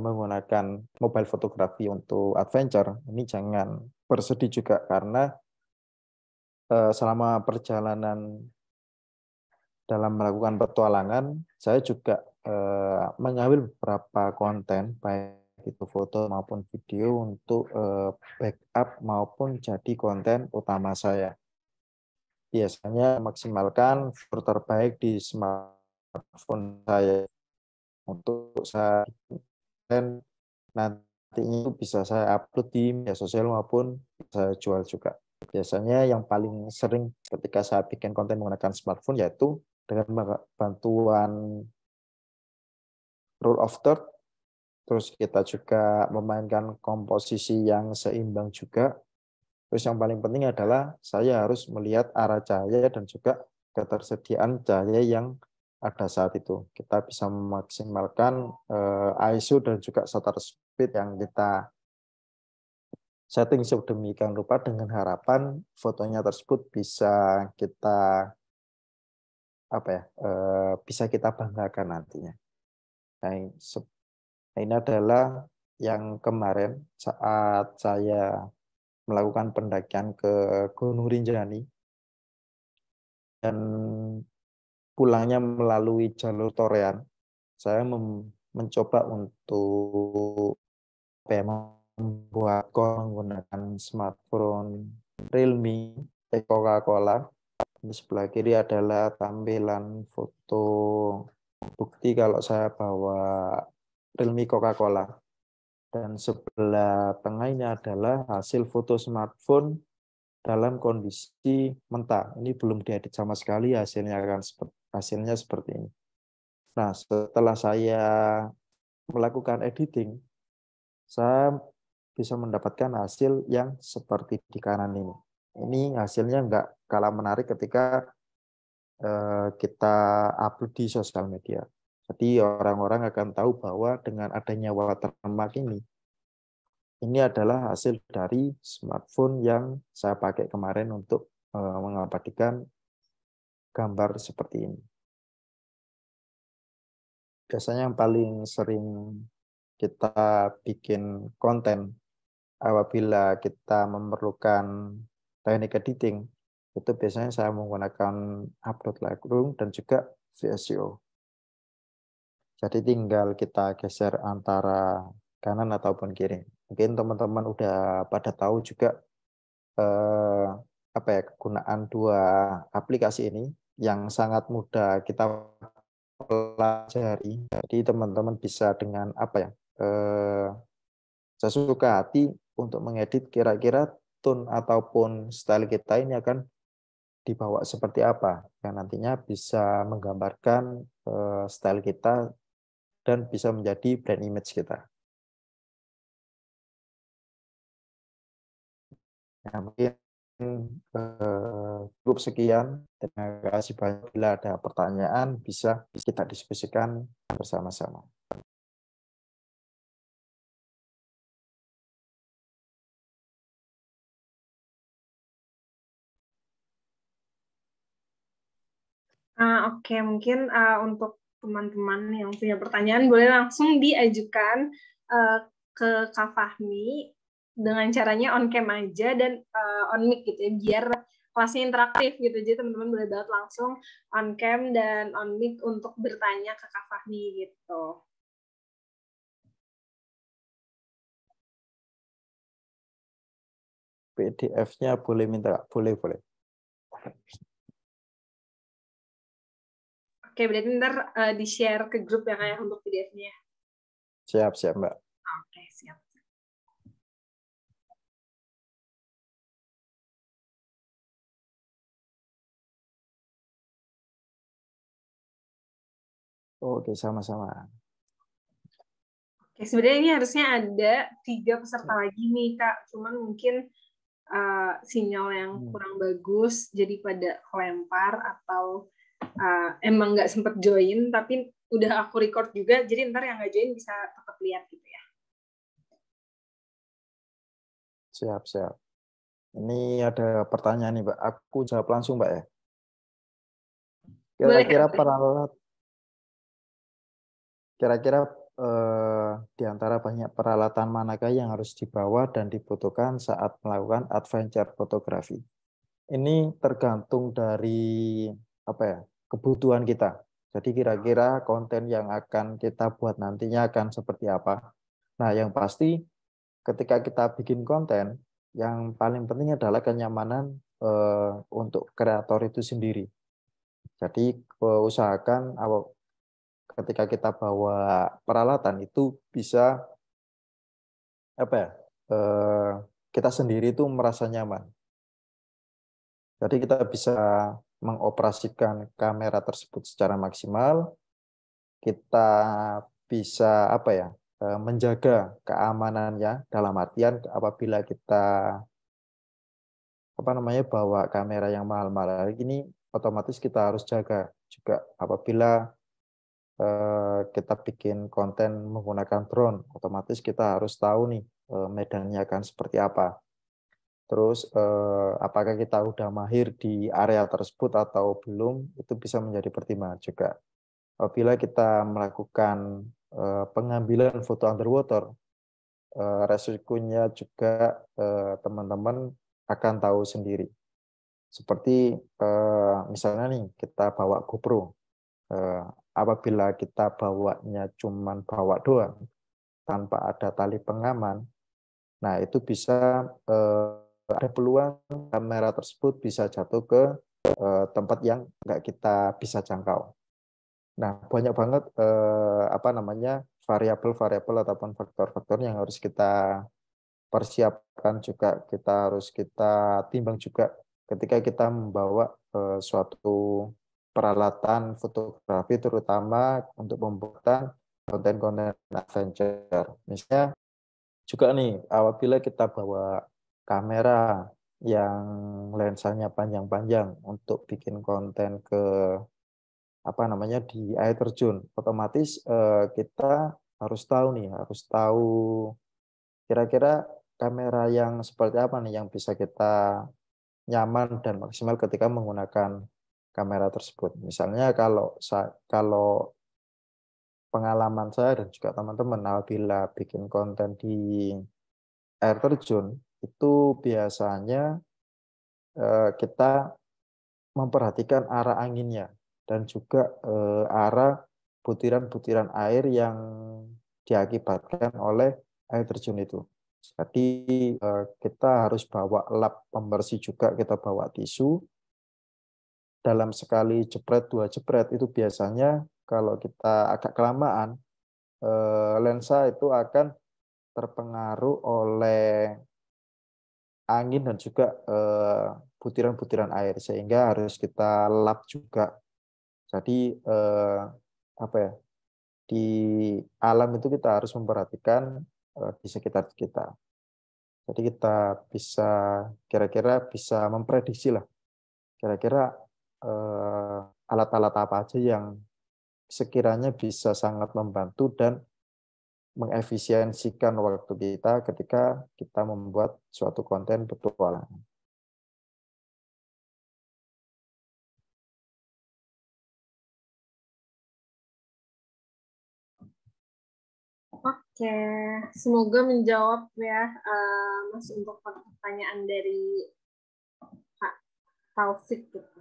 menggunakan mobile fotografi untuk adventure, ini jangan bersedih juga karena selama perjalanan dalam melakukan petualangan, saya juga mengambil beberapa konten, baik itu foto maupun video untuk backup maupun jadi konten utama saya. Biasanya maksimalkan fitur terbaik di smartphone saya untuk saya dan nantinya itu bisa saya upload di media sosial maupun saya jual juga. Biasanya yang paling sering ketika saya bikin konten menggunakan smartphone yaitu dengan bantuan rule of third, terus kita juga memainkan komposisi yang seimbang juga. Terus yang paling penting adalah saya harus melihat arah cahaya dan juga ketersediaan cahaya yang ada saat itu. Kita bisa memaksimalkan ISO dan juga shutter speed yang kita setting sedemikian rupa dengan harapan fotonya tersebut bisa kita bisa kita banggakan nantinya. Nah, ini adalah yang kemarin saat saya melakukan pendakian ke Gunung Rinjani dan pulangnya melalui jalur Torean. Saya mencoba untuk membuat menggunakan smartphone Realme Coca-Cola. Di sebelah kiri adalah tampilan foto bukti kalau saya bawa Realme Coca-Cola. Dan sebelah tengah ini adalah hasil foto smartphone dalam kondisi mentah. Ini belum diedit sama sekali, hasilnya seperti ini. Nah, setelah saya melakukan editing, saya bisa mendapatkan hasil yang seperti di kanan ini. Ini hasilnya nggak kalah menarik ketika kita upload di sosial media. Jadi orang-orang akan tahu bahwa dengan adanya watermark ini adalah hasil dari smartphone yang saya pakai kemarin untuk mengabadikan gambar seperti ini. Biasanya yang paling sering kita bikin konten apabila kita memerlukan teknik editing, itu biasanya saya menggunakan Upload Lightroom dan juga VSCO. Jadi tinggal kita geser antara kanan ataupun kiri. Mungkin teman-teman udah pada tahu juga apa ya, kegunaan dua aplikasi ini yang sangat mudah kita pelajari. Jadi teman-teman bisa dengan apa ya, sesuka hati untuk mengedit kira-kira tone ataupun style kita ini akan dibawa seperti apa, yang nantinya bisa menggambarkan style kita dan bisa menjadi brand image kita. Nah, mungkin cukup sekian. Terima kasih banyak. Bila ada pertanyaan bisa kita diskusikan bersama-sama. Oke, mungkin untuk teman-teman yang punya pertanyaan boleh langsung diajukan ke Kak Fahmi dengan caranya on cam aja dan on mic gitu ya, biar kelasnya interaktif gitu. Jadi teman-teman boleh banget langsung on cam dan on mic untuk bertanya ke Kak Fahmi gitu. PDF-nya boleh minta, boleh. Oke, berarti ntar di-share ke grup ya kayak untuk PDF-nya. Siap, Mbak. Oke, siap. Oke, sama-sama. Oke, sebenarnya ini harusnya ada 3 peserta lagi nih, Kak. Cuman mungkin sinyal yang kurang bagus, jadi pada kelempar atau emang nggak sempet join, tapi udah aku record juga, jadi ntar yang nggak join bisa tetap lihat gitu ya. Siap. Ini ada pertanyaan nih, Mbak. Aku jawab langsung, Mbak ya. Kira-kira di antara banyak peralatan manakah yang harus dibawa dan dibutuhkan saat melakukan adventure fotografi? Ini tergantung dari apa ya, kebutuhan kita. Jadi kira-kira konten yang akan kita buat nantinya akan seperti apa. Nah, yang pasti ketika kita bikin konten, yang paling penting adalah kenyamanan untuk kreator itu sendiri. Jadi usahakan ketika kita bawa peralatan itu bisa apa ya, kita sendiri itu merasa nyaman. Jadi kita bisa mengoperasikan kamera tersebut secara maksimal. Kita bisa apa ya, menjaga keamanannya dalam artian apabila kita bawa kamera yang mahal-mahal ini, otomatis kita harus jaga juga apabila kita bikin konten menggunakan drone, otomatis kita harus tahu nih medannya akan seperti apa. Terus apakah kita udah mahir di area tersebut atau belum, itu bisa menjadi pertimbangan juga. Apabila kita melakukan pengambilan foto underwater, resikonya juga teman-teman akan tahu sendiri. Seperti misalnya nih kita bawa GoPro, apabila kita bawanya cuman bawa doang tanpa ada tali pengaman, nah itu bisa ada peluang kamera tersebut bisa jatuh ke tempat yang nggak kita bisa jangkau. Nah, banyak banget variabel-variabel ataupun faktor-faktor yang harus kita persiapkan juga, kita timbang juga ketika kita membawa suatu peralatan fotografi, terutama untuk pembuatan konten-konten adventure. Misalnya juga nih, apabila kita bawa kamera yang lensanya panjang-panjang untuk bikin konten di air terjun, otomatis kita harus tahu kira-kira kamera yang seperti apa nih yang bisa kita nyaman dan maksimal ketika menggunakan kamera tersebut. Misalnya kalau pengalaman saya dan juga teman-teman apabila bikin konten di air terjun, itu biasanya kita memperhatikan arah anginnya dan juga arah butiran-butiran air yang diakibatkan oleh air terjun itu. Jadi kita harus bawa lap pembersih juga, kita bawa tisu. Dalam sekali jepret, 2 jepret itu biasanya kalau kita agak kelamaan, lensa itu akan terpengaruh oleh angin dan juga butiran-butiran air, sehingga harus kita lap juga. Jadi apa ya, di alam itu kita harus memperhatikan di sekitar kita. Jadi kita bisa kira-kira bisa memprediksi lah, kira-kira alat-alat apa aja yang sekiranya bisa sangat membantu dan mengefisiensikan waktu kita ketika kita membuat suatu konten petualangan. Oke, semoga menjawab ya Mas untuk pertanyaan dari Kak Taufik gitu.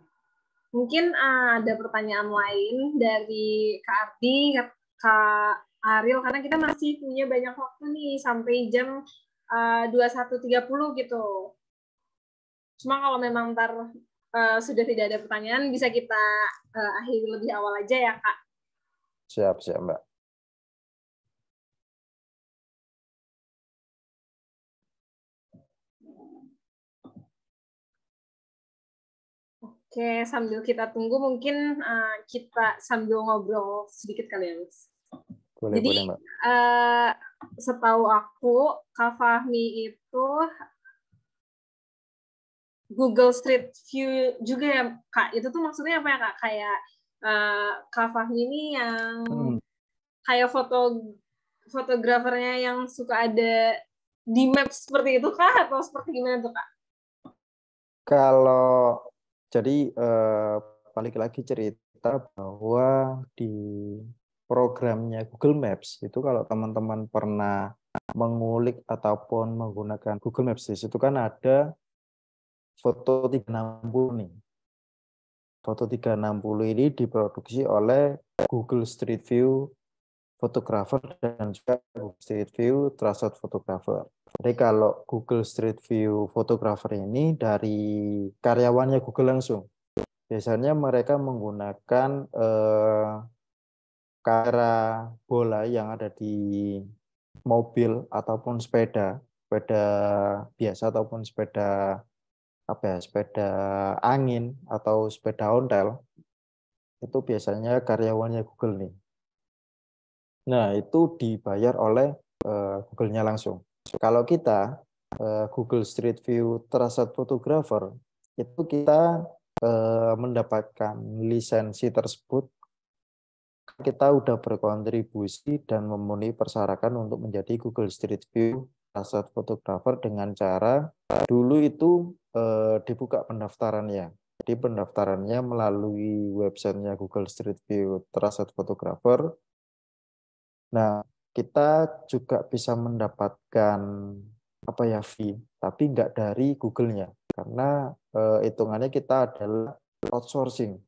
Mungkin ada pertanyaan lain dari Kak Ardi, Kak Ariel, karena kita masih punya banyak waktu nih sampai jam 21.30 gitu. Cuma kalau memang ntar sudah tidak ada pertanyaan, bisa kita akhiri lebih awal aja ya, Kak. Siap, siap, Mbak. Oke, sambil kita tunggu mungkin kita sambil ngobrol sedikit kali ya, Mas. Boleh, Jadi, boleh, Mbak. setahu aku, Kak Fahmi itu Google Street View juga ya, Kak. Itu tuh maksudnya apa ya, Kak? Kayak Kak Fahmi ini yang kayak fotografernya yang suka ada di map seperti itu, Kak? Atau seperti gimana tuh, Kak? Kalau jadi balik lagi cerita bahwa di programnya Google Maps itu kalau teman-teman pernah mengulik ataupun menggunakan Google Maps, di situ kan ada foto 360 nih. Foto 360 ini diproduksi oleh Google Street View Photographer dan juga Google Street View Trusted Photographer. Jadi kalau Google Street View Photographer ini dari karyawannya Google langsung. Biasanya mereka menggunakan kamera bola yang ada di mobil ataupun sepeda, sepeda biasa ataupun sepeda apa ya, sepeda angin atau sepeda ontel. Itu biasanya karyawannya Google nih. Nah, itu dibayar oleh Google-nya langsung. Kalau kita Google Street View Trusted Photographer, itu kita mendapatkan lisensi tersebut, kita udah berkontribusi dan memenuhi persyaratan untuk menjadi Google Street View Trusted Photographer dengan cara dulu itu dibuka pendaftarannya. Jadi pendaftarannya melalui websitenya Google Street View Trusted Photographer. Nah, kita juga bisa mendapatkan apa ya, fee, tapi nggak dari Google-nya, karena hitungannya kita adalah outsourcing.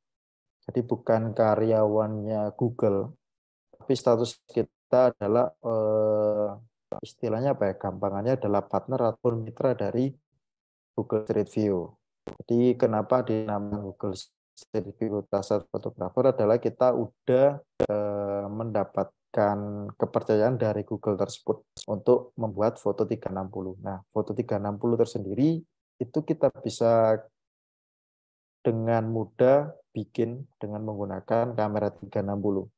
Jadi bukan karyawannya Google, tapi status kita adalah istilahnya apa ya, gampangannya adalah partner atau mitra dari Google Street View. Jadi kenapa dinamakan Google Street View Trusted Photographer adalah kita udah mendapatkan kepercayaan dari Google tersebut untuk membuat foto 360. Nah, foto 360 tersendiri itu kita bisa dengan mudah bikin dengan menggunakan kamera 360.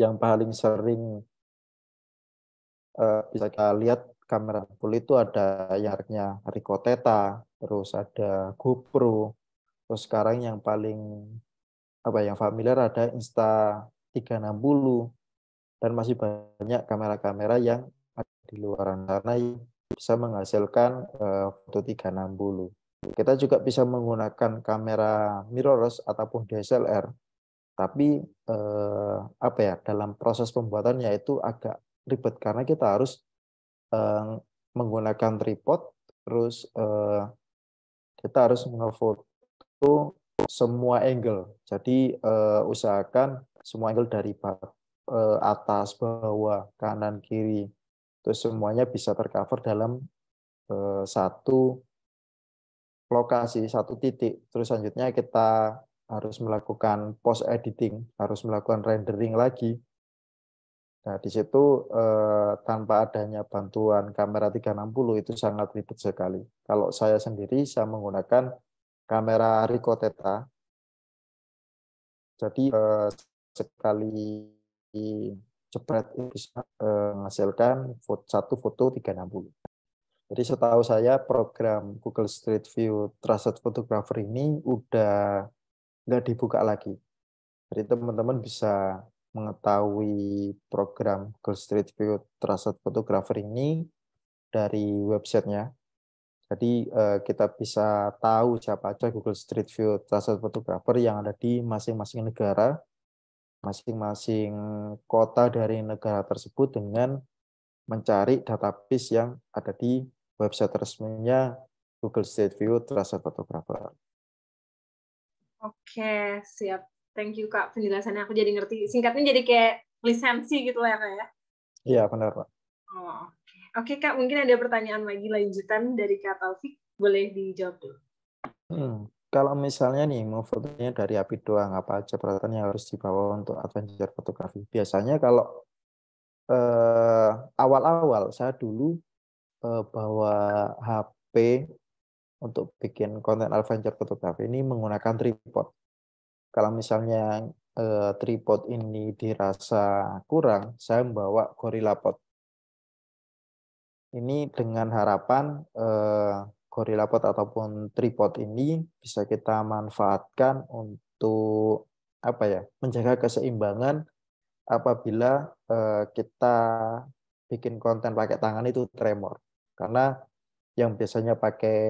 Yang paling sering bisa kita lihat kamera 360 itu ada yang mereknya Ricoh Theta, terus ada GoPro, terus sekarang yang paling apa yang familiar ada Insta360, dan masih banyak kamera-kamera yang ada di luar sana yang bisa menghasilkan foto 360. Kita juga bisa menggunakan kamera mirrorless ataupun DSLR, tapi apa ya, dalam proses pembuatannya itu agak ribet karena kita harus menggunakan tripod, terus kita harus ngefoto semua angle. Jadi usahakan semua angle dari atas, bawah, kanan, kiri. Terus semuanya bisa tercover dalam satu lokasi, satu titik. Terus selanjutnya kita harus melakukan post editing, harus melakukan rendering lagi. Nah, di situ tanpa adanya bantuan kamera 360 itu sangat ribet sekali. Kalau saya sendiri, saya menggunakan kamera Ricoh Theta. Jadi sekali jepret itu bisa menghasilkan satu foto 360. Jadi setahu saya program Google Street View Trusted Photographer ini udah nggak dibuka lagi. Jadi teman-teman bisa mengetahui program Google Street View Trusted Photographer ini dari websitenya. Jadi kita bisa tahu siapa aja Google Street View Trusted Photographer yang ada di masing-masing negara, masing-masing kota dari negara tersebut dengan mencari database yang ada di website resminya Google Street View Trusted Photographer. Oke, siap. Thank you, Kak. Penjelasannya aku jadi ngerti. Singkatnya jadi kayak lisensi gitu lah ya, Kak ya? Iya, benar, Pak. Oh, oke. Oke, Kak. Mungkin ada pertanyaan lagi lanjutan dari Kak Taufik. Boleh dijawab dulu. Kalau misalnya nih mau fotonya dari api doang, apa aja peralatan yang harus dibawa untuk adventure fotografi? Biasanya kalau awal-awal saya dulu bawa HP untuk bikin konten adventure fotografi ini menggunakan tripod. Kalau misalnya tripod ini dirasa kurang, saya membawa GorillaPod. Ini dengan harapan GorillaPod ataupun tripod ini bisa kita manfaatkan untuk apa ya, menjaga keseimbangan apabila kita bikin konten pakai tangan itu tremor. Karena yang biasanya pakai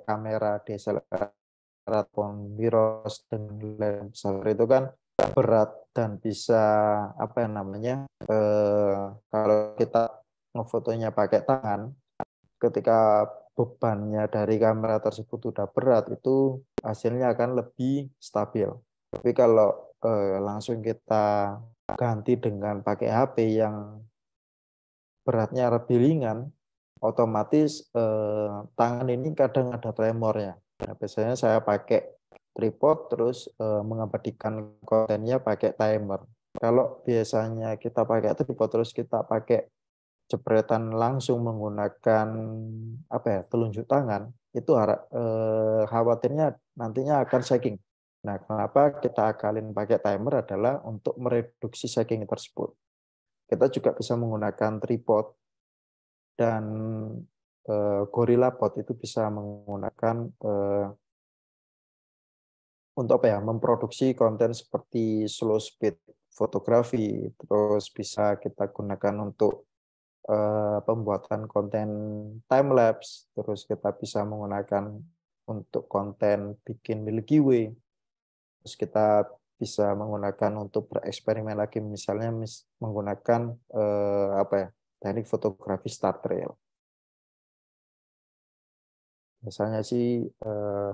kamera DSLR ataupun mirrorless dengan lens besar itu kan berat dan bisa apa yang namanya kalau kita ngefotonya pakai tangan, ketika bebannya dari kamera tersebut udah berat itu hasilnya akan lebih stabil. Tapi kalau langsung kita ganti dengan pakai HP yang beratnya lebih ringan, otomatis tangan ini kadang ada tremornya. Nah, biasanya saya pakai tripod terus mengabadikan kontennya pakai timer. Kalau biasanya kita pakai tripod terus kita pakai jepretan langsung menggunakan apa ya, telunjuk tangan, itu khawatirnya nantinya akan shaking. Nah, kenapa kita akalin pakai timer adalah untuk mereduksi shaking tersebut. Kita juga bisa menggunakan tripod dan GorillaPod itu bisa menggunakan untuk apa ya, memproduksi konten seperti slow speed fotografi, terus bisa kita gunakan untuk pembuatan konten time lapse, terus kita bisa menggunakan untuk konten bikin Milky Way, terus kita bisa menggunakan untuk bereksperimen lagi, misalnya menggunakan apa ya, teknik fotografi star trail. Misalnya sih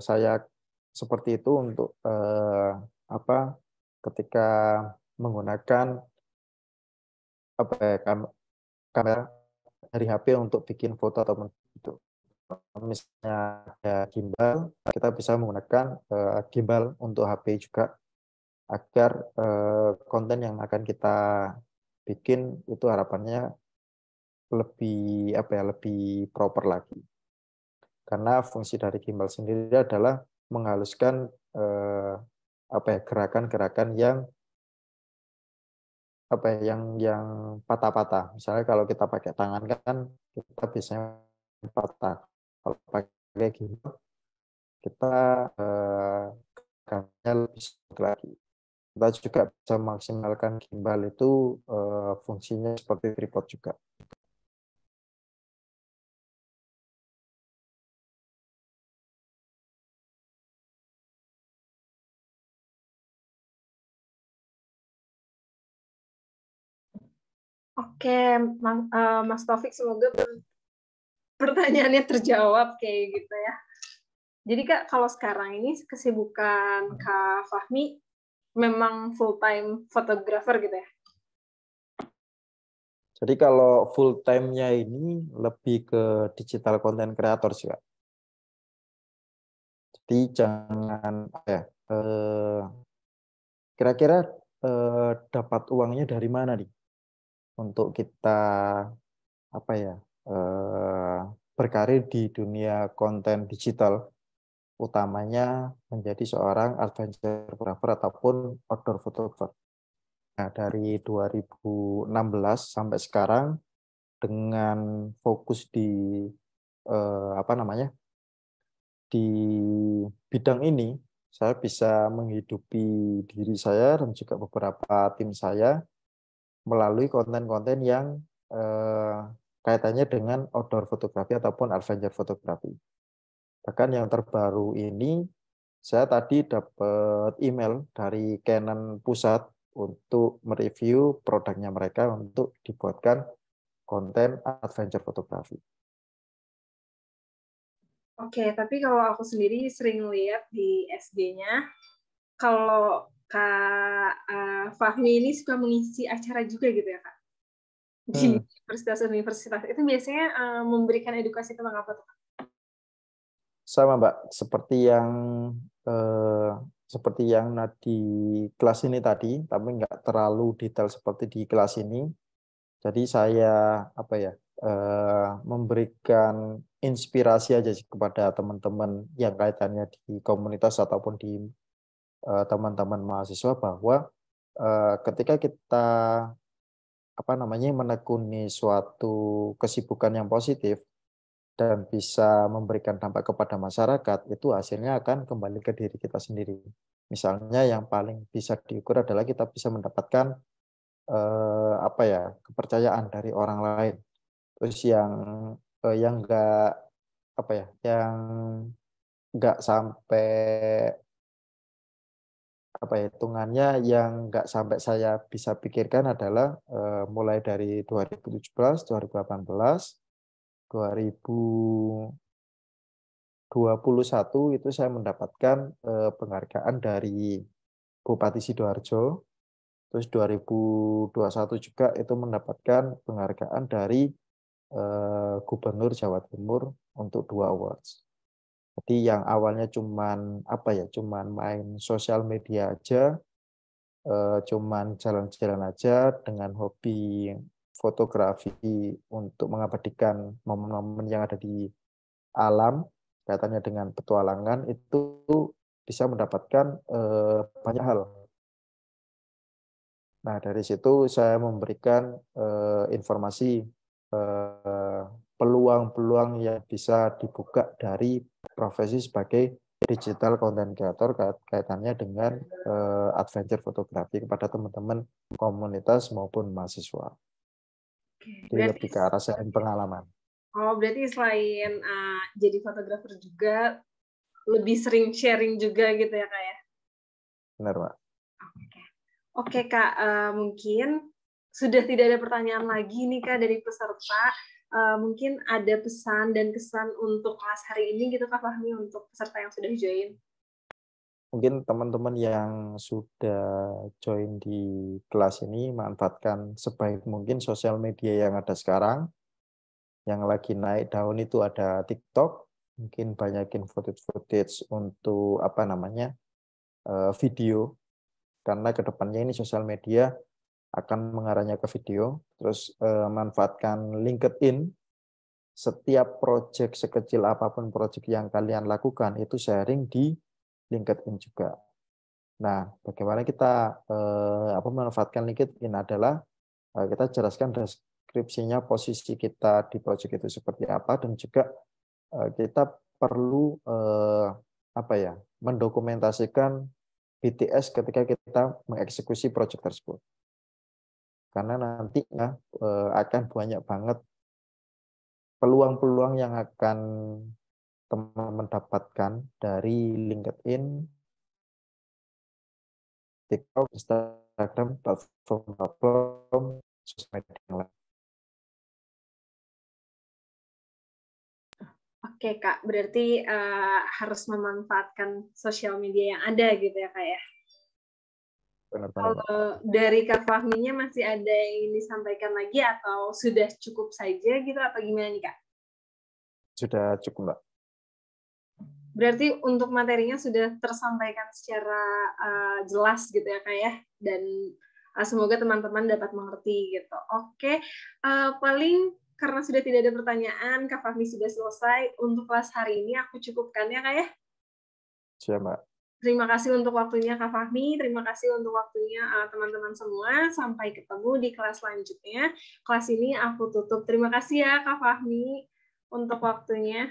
saya seperti itu untuk apa, ketika menggunakan apa ya, kamera dari HP untuk bikin foto ataupun video. Misalnya ada gimbal, kita bisa menggunakan gimbal untuk HP juga agar konten yang akan kita bikin itu harapannya lebih apa ya, lebih proper lagi. Karena fungsi dari gimbal sendiri adalah menghaluskan apa ya, gerakan-gerakan yang apa ya, yang patah-patah. Misalnya kalau kita pakai tangan kan kita biasanya patah. Kalau pakai gimbal kita gerakannya lebih smooth lagi. Kita juga bisa maksimalkan gimbal itu fungsinya seperti tripod juga. Oke, Mas Taufik, semoga pertanyaannya terjawab kayak gitu ya. Jadi Kak, kalau sekarang ini kesibukan Kak Fahmi memang full time fotografer gitu ya? Jadi kalau full time-nya ini lebih ke digital content creator sih, Kak. Jadi jangan kira-kira dapat uangnya dari mana nih untuk kita berkarir di dunia konten digital, utamanya menjadi seorang adventure photographer ataupun outdoor photographer. Nah, dari 2016 sampai sekarang dengan fokus di di bidang ini, saya bisa menghidupi diri saya dan juga beberapa tim saya melalui konten-konten yang kaitannya dengan outdoor fotografi ataupun adventure fotografi. Bahkan yang terbaru ini, saya tadi dapat email dari Canon Pusat untuk mereview produknya mereka untuk dibuatkan konten adventure fotografi. Oke, tapi kalau aku sendiri sering lihat di SG-nya, kalau Kak Fahmi ini suka mengisi acara juga gitu ya, Kak? Di universitas-universitas. Itu biasanya memberikan edukasi tentang apa tuh, Kak? Sama, Mbak, seperti yang di kelas ini tadi, tapi nggak terlalu detail seperti di kelas ini. Jadi saya memberikan inspirasi aja sih kepada teman-teman yang kaitannya di komunitas ataupun di teman-teman mahasiswa bahwa ketika kita menekuni suatu kesibukan yang positif dan bisa memberikan dampak kepada masyarakat, itu hasilnya akan kembali ke diri kita sendiri. Misalnya yang paling bisa diukur adalah kita bisa mendapatkan kepercayaan dari orang lain. Terus yang yang nggak sampai hitungannya yang nggak sampai saya bisa pikirkan adalah mulai dari 2017, 2018, 2021 itu saya mendapatkan penghargaan dari Bupati Sidoarjo. Terus 2021 juga itu mendapatkan penghargaan dari Gubernur Jawa Timur untuk 2 awards. Jadi yang awalnya cuman main sosial media aja, cuman jalan-jalan aja dengan hobi fotografi untuk mengabadikan momen-momen yang ada di alam, kaitannya dengan petualangan, itu bisa mendapatkan banyak hal. Nah, dari situ saya memberikan informasi peluang-peluang yang bisa dibuka dari profesi sebagai digital content creator kaitannya dengan adventure fotografi kepada teman-teman komunitas maupun mahasiswa. Jadi lebih ke arah sharing pengalaman. Oh, berarti selain jadi fotografer juga, lebih sering sharing juga gitu ya, Kak ya? Benar, Pak. Oke, Kak, mungkin sudah tidak ada pertanyaan lagi nih, Kak, dari peserta. Mungkin ada pesan dan kesan untuk kelas hari ini gitu, Kak Fahmi, untuk peserta yang sudah join. Mungkin teman-teman yang sudah join di kelas ini manfaatkan sebaik mungkin sosial media yang ada sekarang. Yang lagi naik daun itu ada TikTok, mungkin banyakin footage untuk video, karena kedepannya ini sosial media akan mengarahnya ke video. Terus manfaatkan LinkedIn. Setiap project sekecil apapun project yang kalian lakukan itu sharing di LinkedIn juga. Nah, bagaimana kita memanfaatkan LinkedIn adalah kita jelaskan deskripsinya, posisi kita di project itu seperti apa, dan juga kita perlu mendokumentasikan BTS ketika kita mengeksekusi project tersebut. Karena nantinya akan banyak banget peluang-peluang yang akan teman-teman dapatkan dari LinkedIn, TikTok, Instagram, platform sosial media yang lain. Oke, Kak, berarti harus memanfaatkan sosial media yang ada gitu ya, Kak ya? Benar-benar, Pak. Kalau dari Kak Fahminya masih ada yang ingin disampaikan lagi atau sudah cukup saja gitu atau gimana nih Kak? Sudah cukup, Mbak. Berarti untuk materinya sudah tersampaikan secara jelas gitu ya Kak ya, dan semoga teman-teman dapat mengerti gitu. Oke, paling karena sudah tidak ada pertanyaan, Kak Fahmi sudah selesai. Untuk kelas hari ini aku cukupkan ya Kak ya. Siap, Mbak. Terima kasih untuk waktunya Kak Fahmi, terima kasih untuk waktunya teman-teman semua. Sampai ketemu di kelas selanjutnya. Kelas ini aku tutup. Terima kasih ya Kak Fahmi untuk waktunya.